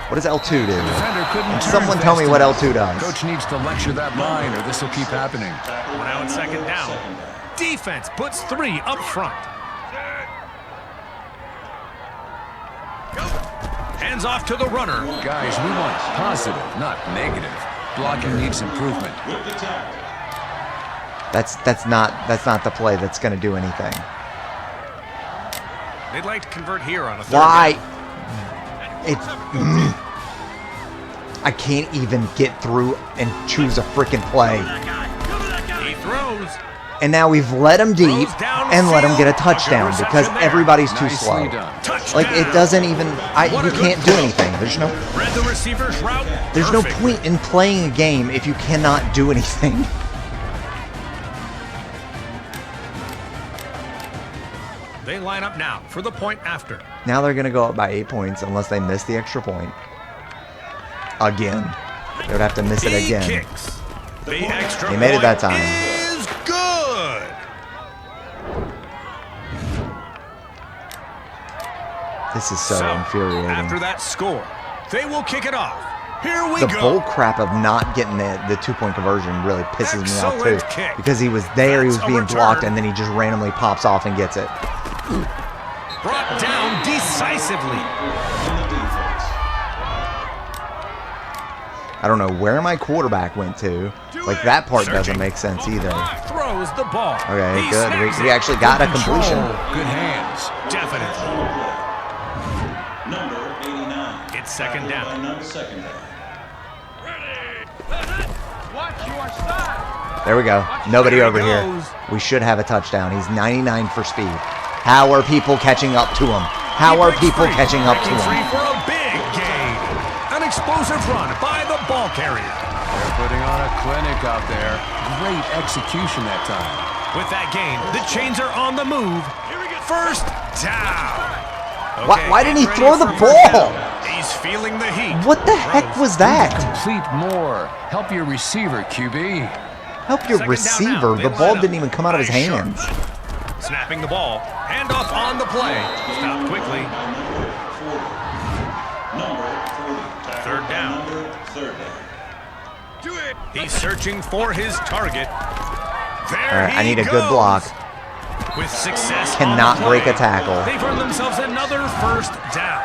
What does L2 do? Defender couldn't turn Someone tell me fast what enough. L2 does. Coach needs to lecture that line, or this will keep happening. Now it's second down. Defense puts three up front. Hands off to the runner. Guys, we want positive, not negative. Blocking needs improvement. That's not the play that's going to do anything. They'd like to convert here on a third Why? down. I can't even get through and choose a freaking play. He throws. And now we've let him deep and let him get a touchdown because everybody's too slow. Nicely done. Touchdown. Like, it doesn't even, you can't do anything. Read the receiver's route. There's no perfectly. point in playing a game if you cannot do anything. They line up now for the point after. Now they're going to go up by 8 points unless they miss the extra point. Again. They would have to miss it He again. kicks. The extra He made it that point time. is good. This is so After infuriating. that score, they will kick it off. Here we The go. bull crap of not getting the 2-point conversion really pisses me off too. Excellent kick. Because he was there, he was That's a being return. blocked, and then he just randomly pops off and gets it. Brought down decisively. I don't know where my quarterback went to. Like, that part doesn't Searching. make sense either. Throws the ball. Okay, He good. snags We it. actually got a completion. Good hands. Definitely. Number 89. It's second down. Another second down. Watch your side. There we go. Nobody There he over here. goes. We should have a touchdown. He's 99 for speed. How are people catching up to him? How He are breaks people free. catching up to Breaking free him? for a big gain. An explosive run by the ball carrier. They're putting on a clinic out there. Great execution that time. With that gain, the chains are on the move. First down. Why didn't he get throw ready the for first ball? down. He's feeling the heat. What the heck was that? Complete more. Help your receiver, QB. Help your Second down receiver. now. The They ball line didn't up. even come out of his Eyes sharp. hands. Snapping the ball. Handoff on the play. Stopped quickly. Number 40. Tackle Third by down. number 30. Do it. He's searching for his target. There All right, he I need a goes. good block. With success Cannot on the break play, a tackle. They've earned themselves another first down.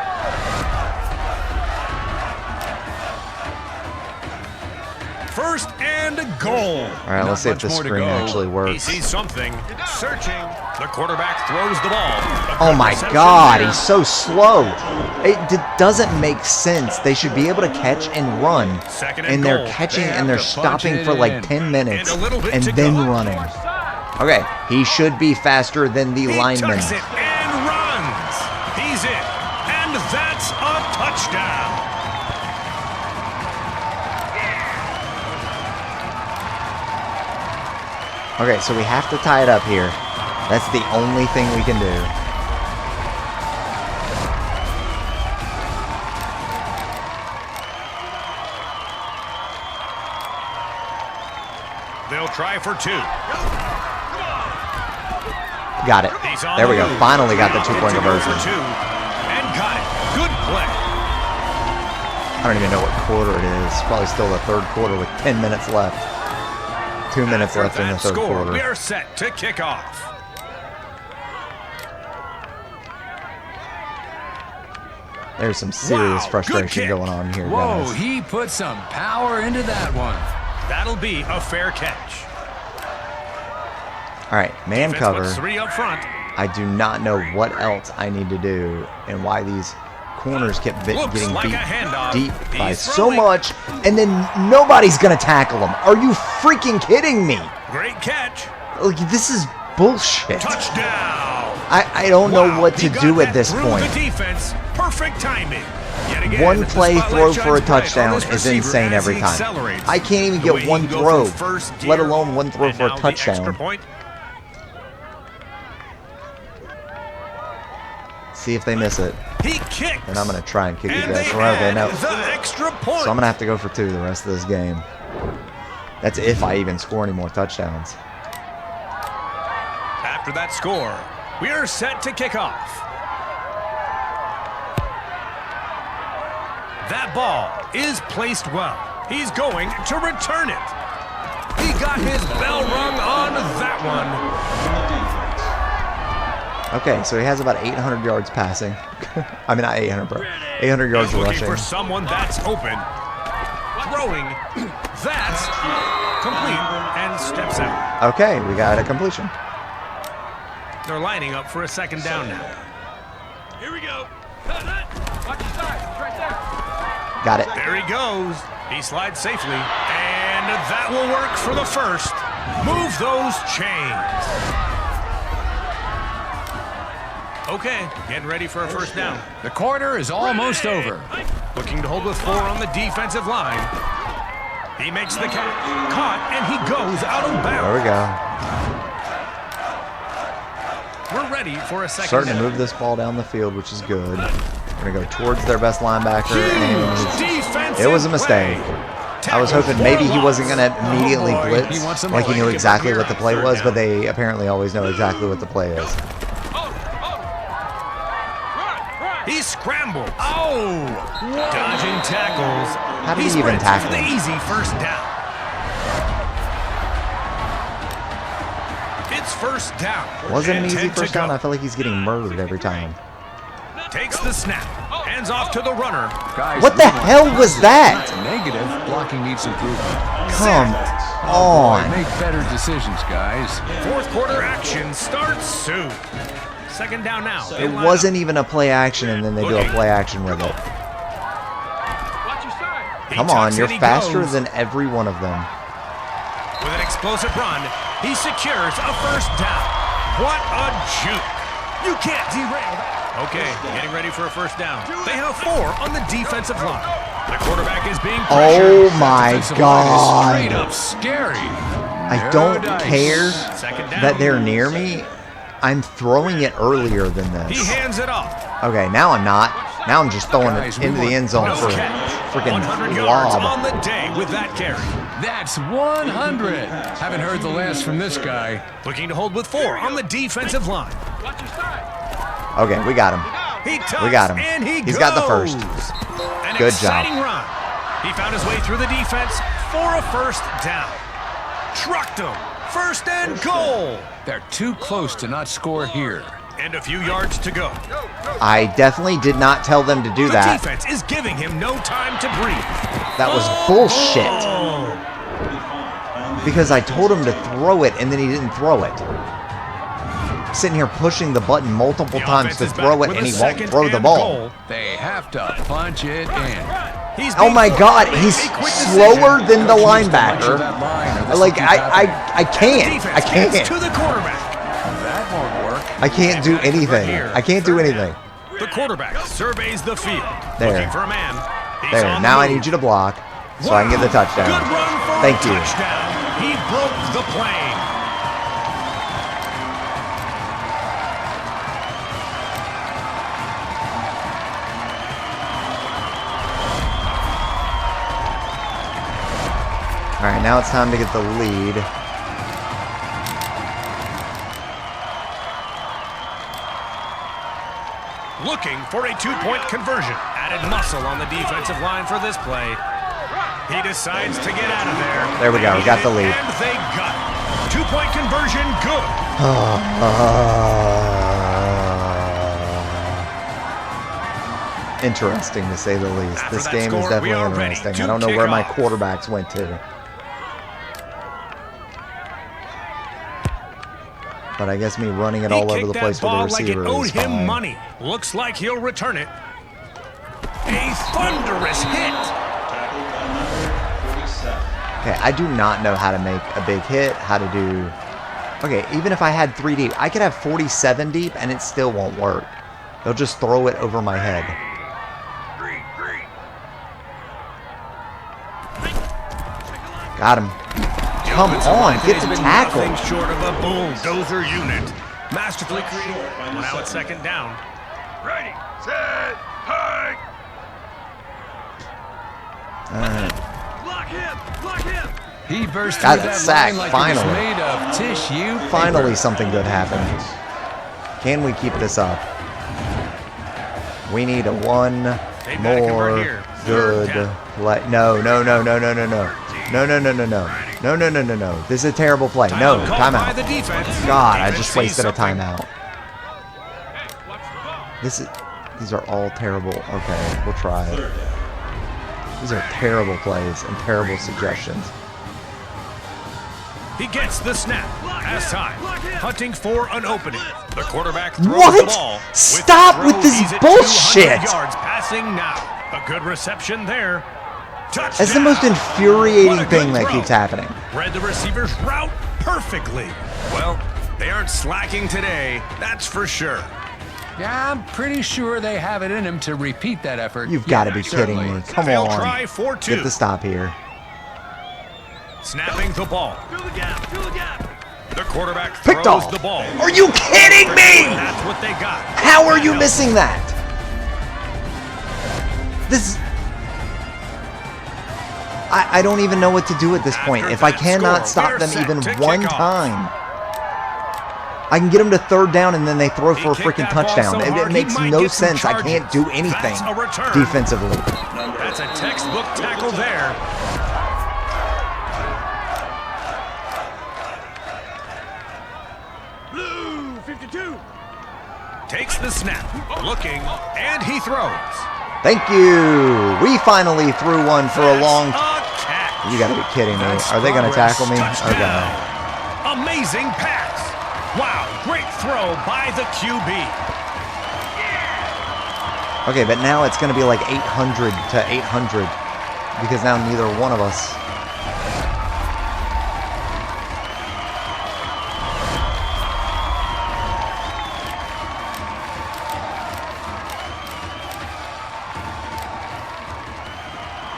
First and goal. All right, let's see if the screen actually He works. sees something. Searching. The quarterback throws the ball. A Oh good my reception God, there. he's so slow. Doesn't make sense. They should be able to catch and run, Second and and they're goal. catching They and they're have to punch stopping it for like in. 10 minutes And a little bit and to then go. running. Okay, he should be faster than the He lineman. tucks it and runs. He's in. And that's a touchdown. Okay, so we have to tie it up here. That's the only thing we can do. They'll try for two. Got it. He's on There we the go. move. Finally got the Good two-point to go conversion. for two. And got it. Good play. I don't even know what quarter it is. Probably still the third quarter with 10 minutes left. 2 minutes After left in the that third score, quarter. we are set to kick off. There's some serious Wow, good frustration kick. going on here, Whoa, guys. he put some power into that one. That'll be a fair catch. All right, man Defense cover. puts three up front. I do not know what else I need to do and why these corners kept Looks getting like beat a handoff. deep by He's so throwing. much, and then nobody's going to tackle him. Are you freaking kidding me? Great catch. Like, this is bullshit. Touchdown. I don't know Wow, what he to got do at that this through point. The defense. Perfect timing. Yet again, One the play spotlight throw for a shines bright on touchdown this is receiver insane as every he time. accelerates. I can't even The way get he one can go throw, from first let gear, alone one throw and for a now the extra touchdown. point. See if they miss it. He kicks. And I'm going to try and kick it And back. they Okay, add no. the extra point. So I'm going to have to go for 2 the rest of this game. That's if I even score any more touchdowns. After that score, we are set to kick off. That ball is placed well. He's going to return it. He got his bell rung on that one. Okay, so he has about 800 yards passing. I mean, not 800, bro. 800 yards He's looking rushing. for someone that's open. Throwing. That's complete and steps out. Okay, we got a completion. They're lining up for a second down now. Here we go. Watch your side. It's right there. Got it. There he goes. He slides safely. And that will work for the first. Move those chains. Okay, getting ready for a first down. The quarter is almost over. Looking to hold with 4 on the defensive line. He makes the catch. Caught, and he goes out of There bounds. we go. We're ready for a second Starting to down. move this ball down the field, which is good. We're going to go towards their best linebacker. And Defensive it was a mistake. play. I was hoping maybe he wasn't going to immediately boy, blitz, he wants some like he knew more. exactly what the play Third was, down. but they apparently always know exactly what the play is. He scrambles. Oh! Dodging tackles. How did he even sprints tackle for the him? easy first down. It's first down. Wasn't an And easy 10 to first down. go. I feel like he's getting murdered every time. Takes the snap. Hands off to the runner. Guys, What the we want hell was that? That's negative. Blocking needs improvement. Come Boy, on. make better decisions, guys. Fourth quarter action starts soon. Second down now. It wasn't even a play action, and then they do a play action with it. Watch your side. Come on, you're faster than every one of them. With an explosive run, he secures a first down. What a juke. You can't derail that. Okay, getting ready for a first down. They have 4 on the defensive line. The quarterback is being pressured. Oh my Defensive line is straight God. up scary. I don't Paradise. care Second down. that they're near me. I'm throwing it earlier than He this. hands it off. Okay, now I'm not. Now I'm just throwing Guys, it we into the want end zone No for catch. freaking 100 yards lob. on the day with that carry. That's 100. Haven't heard the last from this guy. Looking to hold with 4 on the defensive line. Watch your side. Okay, we got him. He tucks We got him. and He's got the first. An Good job. exciting run. He found his way through the defense for a first down. Trucked him. First and goal. They're too close to not score here. And a few yards to go. I definitely did not tell them to do The that. defense is giving him no time to breathe. That was bullshit. Oh. Because I told him to throw it and then he didn't throw it. Sitting here pushing the button multiple The times to offense is throw back it with and a he won't second throw the and ball. goal. They have to punch it in. He's Oh being my God, forced to he's make a quick slower decision. than the Coach needs to lecture linebacker. that line or this Like, will keep happening. I can't. Defense I gets can't. to the quarterback. That won't work. I can't do They've got it anything. here. I can't do anything. The quarterback surveys the field. There. Looking for a man. He's There, on the now I move. need you to block so I can get the Wow. touchdown. Good run for Thank a you. touchdown. He broke the plane. All right, now it's time to get the lead. Looking for a two-point conversion. Added muscle on the defensive line for this play. He decides to get out of there. There we go. We got the lead. And they got it. Two-point conversion, good. Interesting to say the least. After This that game is score, we definitely are ready interesting. to I don't know kick where my off. quarterbacks went to. But I guess me running it He all over kicked the place that with ball the like receiver it owed is him fine. money. Looks like he'll return it. A thunderous hit. Tackled by number 47. Okay, I do not know how to make a big hit, how to do... Okay, even if I had 3 deep, I could have 47 deep and it still won't work. They'll just throw it over my head. Got him. Come on, get the tackle. Nothing short of a bulldozer unit. Masterfully created. Well, now it's second down. Ready, set, hike. Block him, block him. He burst Got through it, that sack, line like finally. it was made of tissue paper. Finally something good happened. Can we keep this up? We need a one They've got to convert more here. Third good down. play. No, no, no, no, no, no, no. No, no, no, no, no. No, no, no, no, no. This is a terrible play. No, Timeout called by timeout. the defense. God, I Defense just sees wasted a something. timeout. Hey, watch the ball. These are all terrible. Okay, we'll try it. Third down. These are terrible plays and terrible suggestions. He gets the snap. As time. Hunting for an opening. The quarterback throws What? the ball. Stop the with throw, this he's at bullshit. 200 yards passing now. A good reception there. Touchdown. It's the most What infuriating a good thing that throw. keeps happening. Read the receiver's route perfectly. Well, they aren't slacking today, that's for sure. Yeah, I'm pretty sure they have it in them to repeat that effort. You've got to be kidding certainly. me. Come They'll on. try for two. Get the stop here. Snapping the ball. Fill the gap, fill the gap. The quarterback Picked throws off. the ball. Are you kidding me? That's what they got. How are you missing that? This... I don't even know what to do at this point. After If I that cannot score, stop we're them set even to one kick off. time. I can get them to third down and then they throw for a He kicked freaking that ball touchdown. so It hard, he makes might no get some sense. I charges. can't do anything That's a return. defensively. That's a textbook tackle there. Blue, 52. Takes the snap. Looking, and he throws. Thank you. We finally threw one for a long... A catch. You gotta be kidding me. That's Are they gonna progress. tackle me? Touchdown. Okay. Amazing pass. Wow, great throw by the QB. Okay, but now it's gonna be like 800 to 800 because now neither one of us...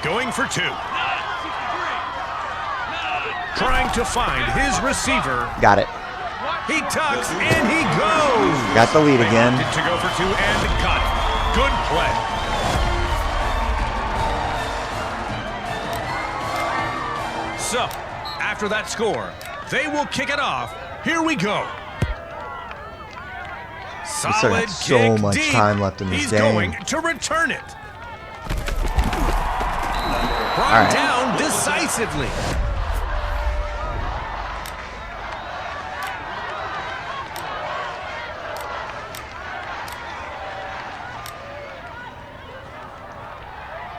Going for two. Trying to find his receiver. Got it. He tucks and he goes. Got the lead They again. opted to go for two and got it. Good play. So, after that score, they will kick it off. Here we go. still Solid got so kick much deep. time left in this He's game. going to return it. Brought All right. down decisively.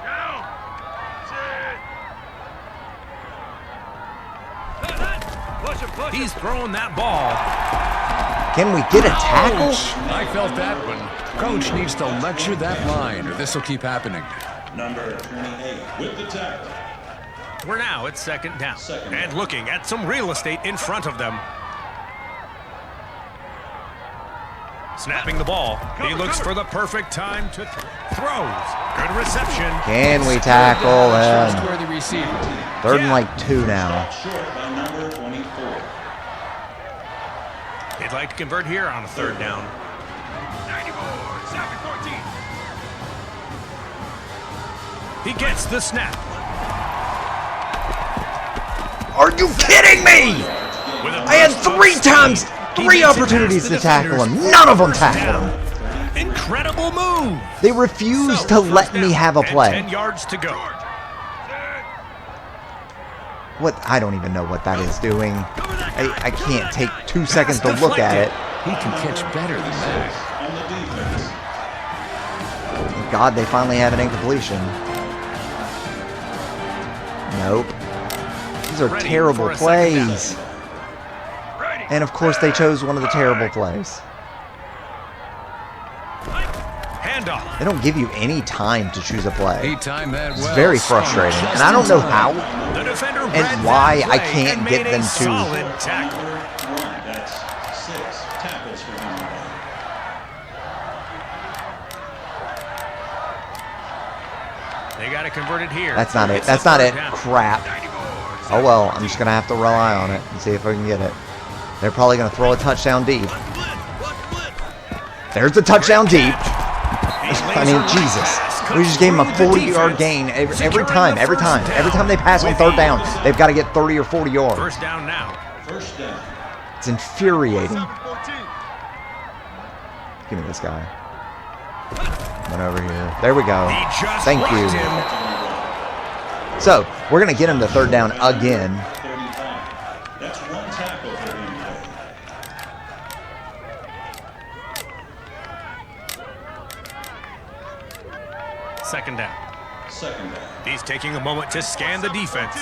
Down. Sit. Push him, push him. He's throwing that ball. Can we get a tackle? I felt that one. Coach needs to lecture that line, or this will keep happening. Number 28 with the tackle. We're now at second down. Second And down. looking at some real estate in front of them. Snapping the ball. He looks for the perfect time to throws. Good reception. Can we tackle him? Trustworthy receiver. Third and like 2 now. Short by number 24. He'd like to convert here on a third down. 94. Snap it, 14. He gets the snap. Are you kidding me? With a I had burst of 3 speed, times, he 3 makes it opportunities past to the tackle defenders him. for None of the them first tackled down. him. Incredible move. They refuse So, to let first me down have a and play. 10 yards to go. What? I don't even know what that is doing. I can't take 2 seconds to look at it. He can catch better than that. On the defense. Thank God they finally have an incompletion. Nope. These are Ready terrible for a second down. plays. And of course they chose one of the terrible plays. Handoff. They don't give you any time to choose a play. He timed that well. It's very frustrating. Just And I don't know in how. time. The defender And read why that I play can't and get made them a to- solid tackle. Number 1. That's 6 tackles for him today. They got to convert it here. That's not it. It's That's the not third it. down. Crap. Oh well, I'm just going to have to rely on it and see if I can get it. They're probably going to throw a touchdown deep. There's the touchdown deep. I mean, Jesus. We just gave him a 40-yard gain every time. Every time they pass on third down, they've got to get 30 or 40 yards. First down now. First down. It's infuriating. 14. Give me this guy. One over here. There we go. He just Thank blocked you. him. So, we're going to get him to third down again. 35. That's 1 tackle for him today. Second down. Second down. He's taking a moment to scan the defense.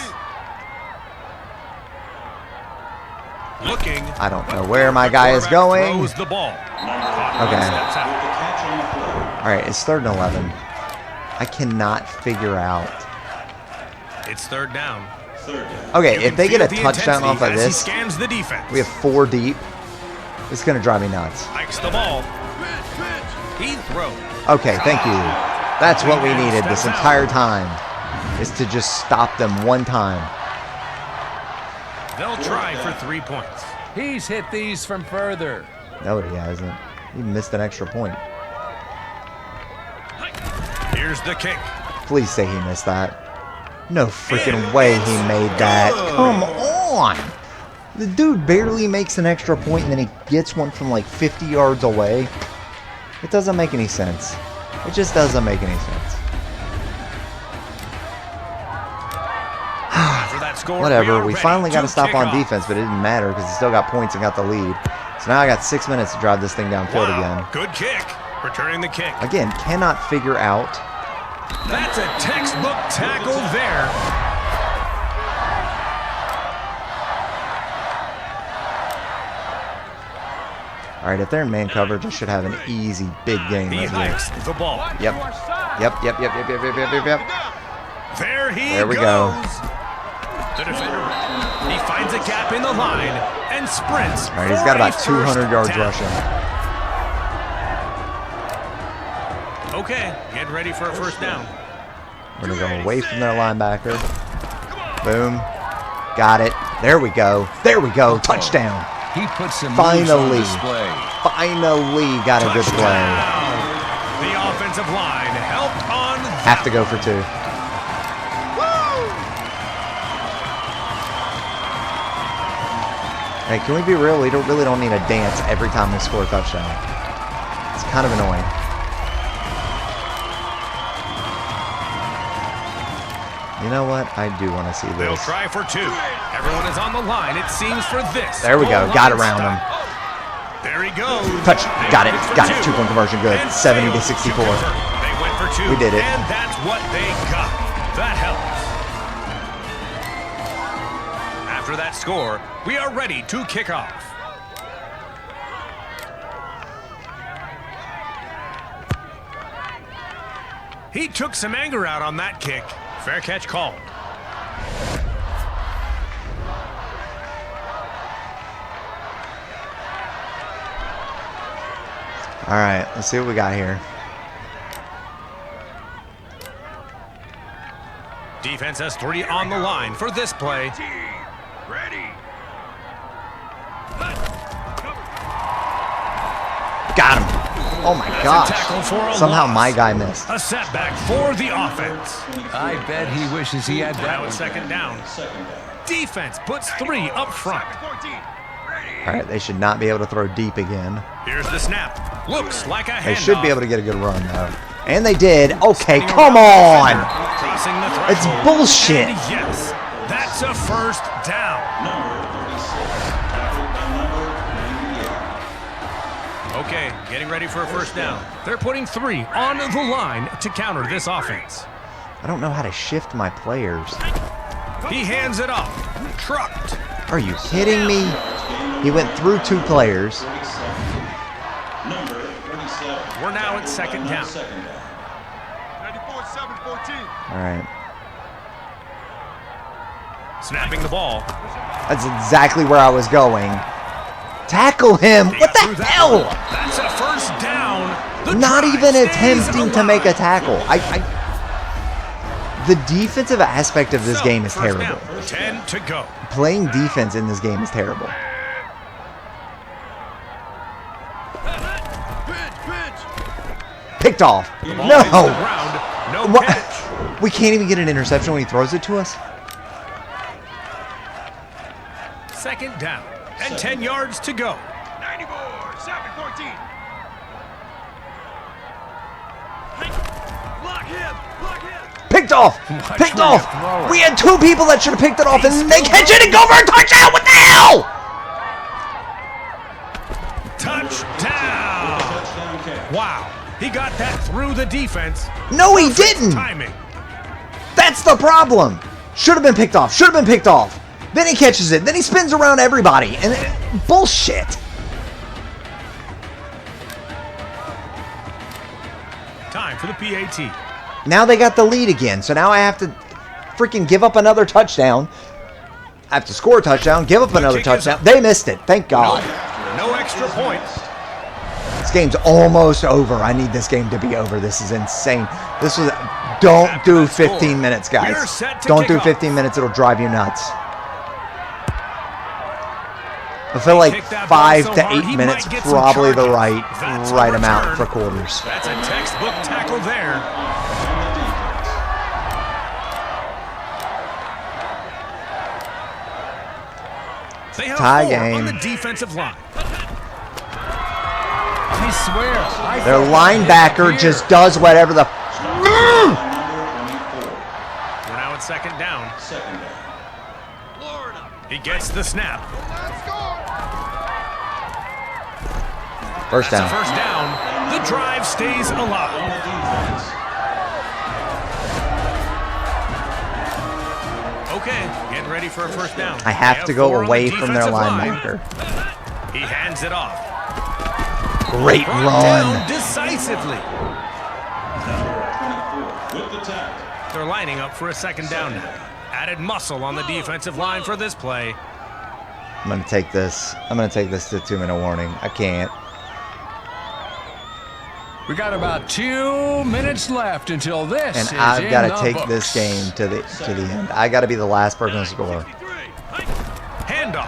Looking. I don't know where my guy is going. Throws the ball. Okay. Steps out. With the catch on the play. All right, it's 3rd and 11. I cannot figure out. It's third down. Third down. Okay, You if can they get a feel the touchdown off intensity of as he this, scans the defense. we have 4 deep. It's going to drive me nuts. Hikes the ball. He throws. Okay, thank you. That's what we needed this entire time, is to just stop them one time. They'll try for 3 points. He's hit these from further. No, he hasn't. He missed an extra point. Here's the kick. Please say he missed that. No freaking way he made that. Come on. The dude barely makes an extra point and then he gets one from like 50 yards away. It doesn't make any sense. It just doesn't make any sense. After that score, Whatever. are We ready finally got to stop kick on off. defense, but it didn't matter because he still got points and got the lead. So now I got 6 minutes to drive this thing downfield Wow, good kick. Returning the kick. again. Again, cannot figure out. That's a textbook tackle there. All right, if they're in man coverage, I should have an easy big game He right here. hikes the ball. Yep. Yep. There we goes. go. The defender. He finds a gap in the line and sprints. All right, he's for got a about 200 first yards down. rushing. Okay, get ready for a first down. We're going to go away from their linebacker. Boom. Got it. There we go. There we go. Touchdown. He puts some moves on Finally. display. Finally got a good play. Touchdown. The offensive line helped on Have to go for 2. Hey, can we be real? We really don't need a dance every time we score a touchdown. It's kind of annoying. You know what? I do want to see this. They'll try for 2. Everyone is on the line, it seems, for this. There we go. Got around him. There he goes. Touch. Got it. Got it. 2-point conversion. Good. And 70 to failed 64. convert. They went for 2. We did it. And that's what they got. That helps. After that score, we are ready to kick off. He took some anger out on that kick. Fair catch called. All right. Let's see what we got here. Defense has 3 on the line for this play. Ready. Got him. Oh my That's a tackle for a gosh. Somehow loss. my guy missed. A setback for the offense. I bet he wishes he had that Now one. it's second down. Second down. Defense puts 3 up front. 14. Ready. All right. They should not be able to throw deep again. Here's the snap. Looks like a handoff. They should be able to get a good run, though. And they did. Okay, come on. Crossing the It's threshold. bullshit. And yes, that's a first down. Number 36. Tackled by number 98. Okay, getting ready for a first down. They're putting 3 on the line to counter this offense. I don't know how to shift my players. He hands it off. Trucked. Are you kidding me? He went through 2 players. 37. Number 37. We're now at second down. Second down. 94-7-14. All right. Snapping the ball. That's exactly where I was going. Tackle him. He What got through the that hell? one. That's a first down. The Not drive even stays attempting to make a alive. tackle. The defensive aspect of this So, game is first terrible. down. 10 to go. Playing defense in this game is terrible. Picked off. The ball hits the No. ground. No What? catch. We can't even get an interception when he throws it to us? Second down. And 10 yards to go. 94-7-14. Block him. Block him. Picked off. Watch Picked where you off. throw it. We had 2 people that should have picked it off, and they catch it and go for a touchdown. What the hell? Touchdown. Touchdown catch. Wow. He got that through the defense. No, he didn't. Timing. That's the problem. Should have been picked off. Should have been picked off. Then he catches it. Then he spins around everybody. And bullshit. Time for the PAT. Now they got the lead again. So now I have to freaking give up another touchdown. I have to score a touchdown, give up another kick is touchdown. up. They missed it. Thank God. No extra points. This game's almost over. I need this game to be over. This is insane. This was. Don't After do that score, 15 minutes, we're guys. set to Don't kick do off. 15 minutes. It'll drive you nuts. I feel like kicked that ball 5 so to hard, 8 he minutes might get some probably the charges. That's a right amount return. for quarters. That's a textbook tackle there. They have Tie 4 game. on the defensive line. I swear. I Their thought that hit linebacker here. just does whatever the. Number 24. We're now at second down. Second down. Florida. He gets the snap. Let's go. First That's a down. first down. The drive stays On alive. the defense. Okay, getting ready for a first down. I have They to go 4 on the away from their defensive line. linebacker. He hands it off. Great Brought run. down decisively. Number 24 with the tackle. They're lining up for a second down now. Added muscle on the defensive line for this play. I'm gonna take this. I'm gonna take this to 2-minute warning. I can't. We got about 2 minutes left until this And is I've in got the to take books. this game to the end. I got to be the last person to score. Handoff.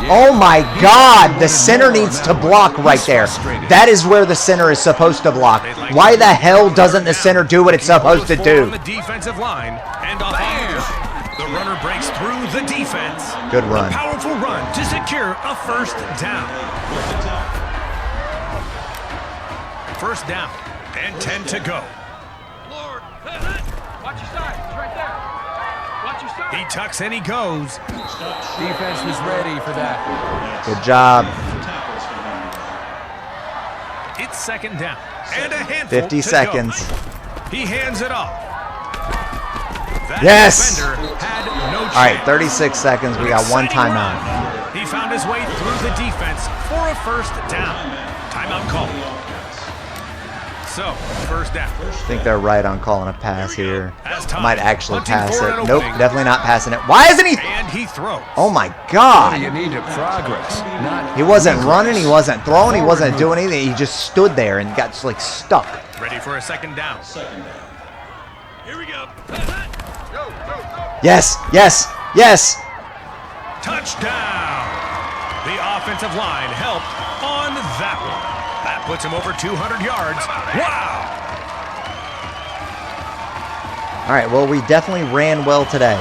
Oh my God! The center needs to block right there. That is where the center is supposed to block. Why the hell doesn't the center do what it's supposed to On do? the defensive line. Handoff on the drive. The The runner breaks through the defense. Good run. A powerful run to secure a first down. First down and 10 to go. Lord. Watch your side. He's right there. Watch your side. He tucks and he goes. Defense was ready for that. Good job. It's second down and a handful 50 to seconds. go. He hands it off. That Yes! defender had no chance. All right, 36 seconds. We got one Exciting timeout. run. He found his way through the defense for a first down. Timeout call. So, first down. I think they're right on calling a pass here. As I time. might actually Hunting pass for it. an Nope, opening. definitely not passing it. Why isn't he? And he throws. Oh my What God. do you need to progress? Not He wasn't running, he wasn't throwing, he wasn't doing anything. He just stood there and got like stuck. Ready for a second down. Second down. Here we go. Yes, yes, yes. Touchdown! The offensive line helped on that one. That puts him over 200 yards. Wow! All right, well, we definitely ran well today.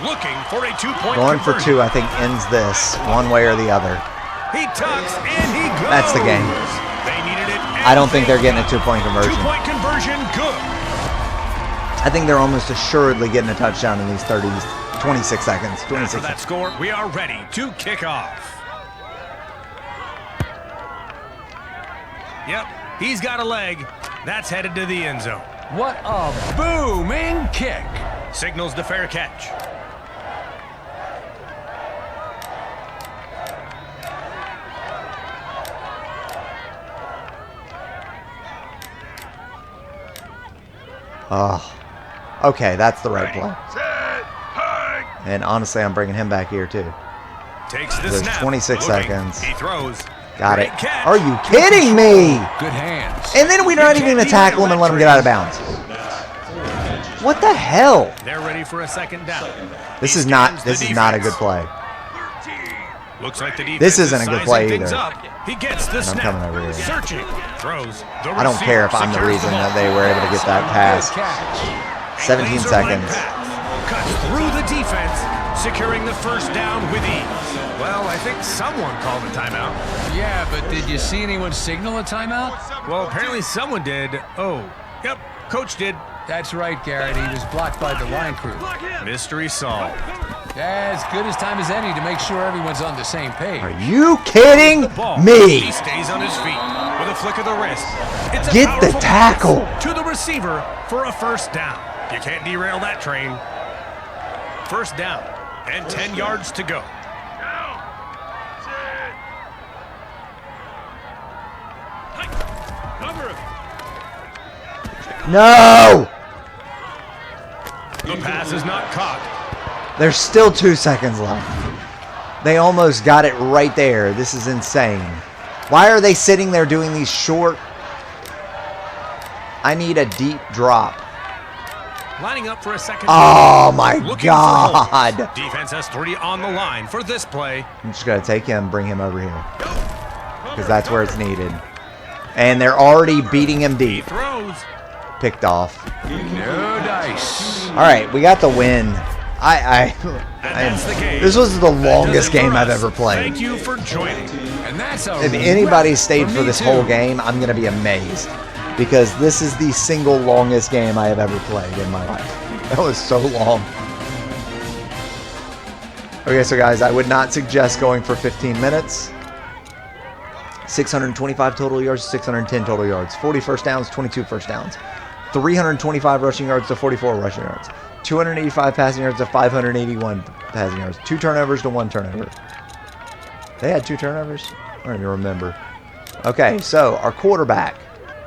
Looking for a two-point Going for conversion. two, I think, ends this one way or the other. He tucks and he goes. That's the game. They needed it. I don't think they're getting a two-point conversion. Two-point conversion, good. I think they're almost assuredly getting a touchdown in these 26 seconds. After 26 that score, we are ready to kick off. Yep, he's got a leg. That's headed to the end zone. what a booming kick. Signals the fair catch. Oh, okay, that's the right play. Set. Hang. And honestly, I'm bringing him back here too. Takes the There's snap. 26 Loading. seconds. He throws. Got Great it. catch. Are you kidding me? Good hands. And then we're not even going to tackle him and let him get out of bounds. What the hell? They're ready for a second down. This He is not scans the a good defense. play. 13. Looks like the defense This isn't is a good sizing play things either. up. He gets the I'm snap. coming over here. Searching. Throws. The I don't care if I'm the receiver reason secures that they were able to get that pass. Good catch. 17 Laser-like seconds. pass. Cuts through the defense, securing the first down with ease. Well, I think someone called a timeout. Yeah, but did you see anyone signal a timeout? Well, apparently someone did. Oh, yep, coach did. That's right, Garrett. He was blocked by the line crew. Block him. Mystery solved. As good as time as any to make sure everyone's on the same page. Are you kidding Ball. me? He stays on his feet with a flick of the wrist. It's a Get the powerful tackle. pass to the receiver for a first down. You can't derail that train. First down and 10 yards to go. Down. Set. Hike. Cover him. No! The pass is not caught. There's still 2 seconds left. They almost got it right there. This is insane. Why are they sitting there doing these short? I need a deep drop. Lining up for a second. Oh my Looking for God. holes. Defense has 3 on the line for this play. I'm just going to take him, bring him over here. Because that's where it's needed. And they're already beating him He deep. throws. Picked off. No dice. All right, we got the win. And that's the game. This was the That does longest it for game I've us. ever played. Thank you for joining. And that's a If anybody wrap stayed for me this too. whole game, I'm going to be amazed. Because this is the single longest game I have ever played in my life. That was so long. Okay, so guys, I would not suggest going for 15 minutes. 625 total yards, 610 total yards. 40 first downs, 22 first downs. 325 rushing yards to 44 rushing yards. 285 passing yards to 581 passing yards. 2 turnovers to 1 turnover. They had 2 turnovers? I don't even remember. Okay, so our quarterback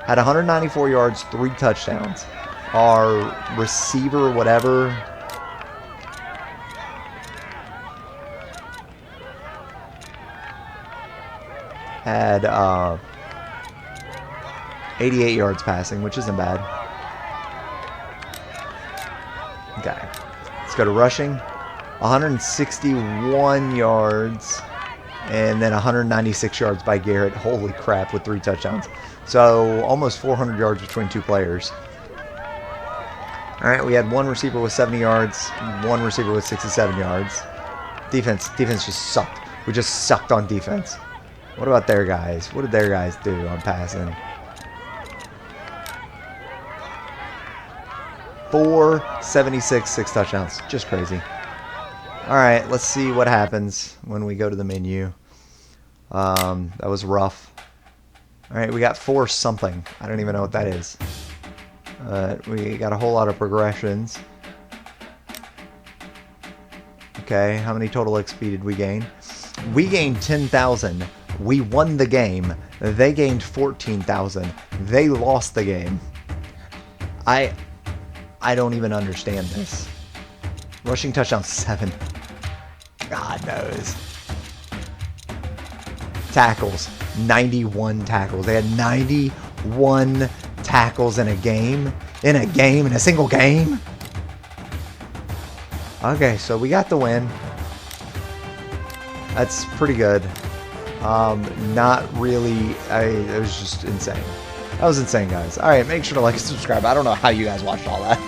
had 194 yards, 3 touchdowns. Our receiver, whatever, had 88 yards passing, which isn't bad. Okay, let's go to rushing. 161 yards And then 196 yards by Garrett. Holy crap, with 3 touchdowns. So almost 400 yards between 2 players. All right, we had 1 receiver with 70 yards, 1 receiver with 67 yards. Defense just sucked. We just sucked on defense. What about their guys? What did their guys do on passing? 476, 6 touchdowns. Just crazy. All right, let's see what happens when we go to the menu. That was rough. All right, we got 4 something. I don't even know what that is. We got a whole lot of progressions. Okay, how many total XP did we gain? We gained 10,000. We won the game. They gained 14,000. They lost the game. I don't even understand this. Rushing touchdown 7. God knows. Tackles. 91 tackles. They had 91 tackles in a game. In a single game. Okay, so we got the win. That's pretty good. Not really. It was just insane. That was insane, guys. All right, make sure to like and subscribe. I don't know how you guys watched all that.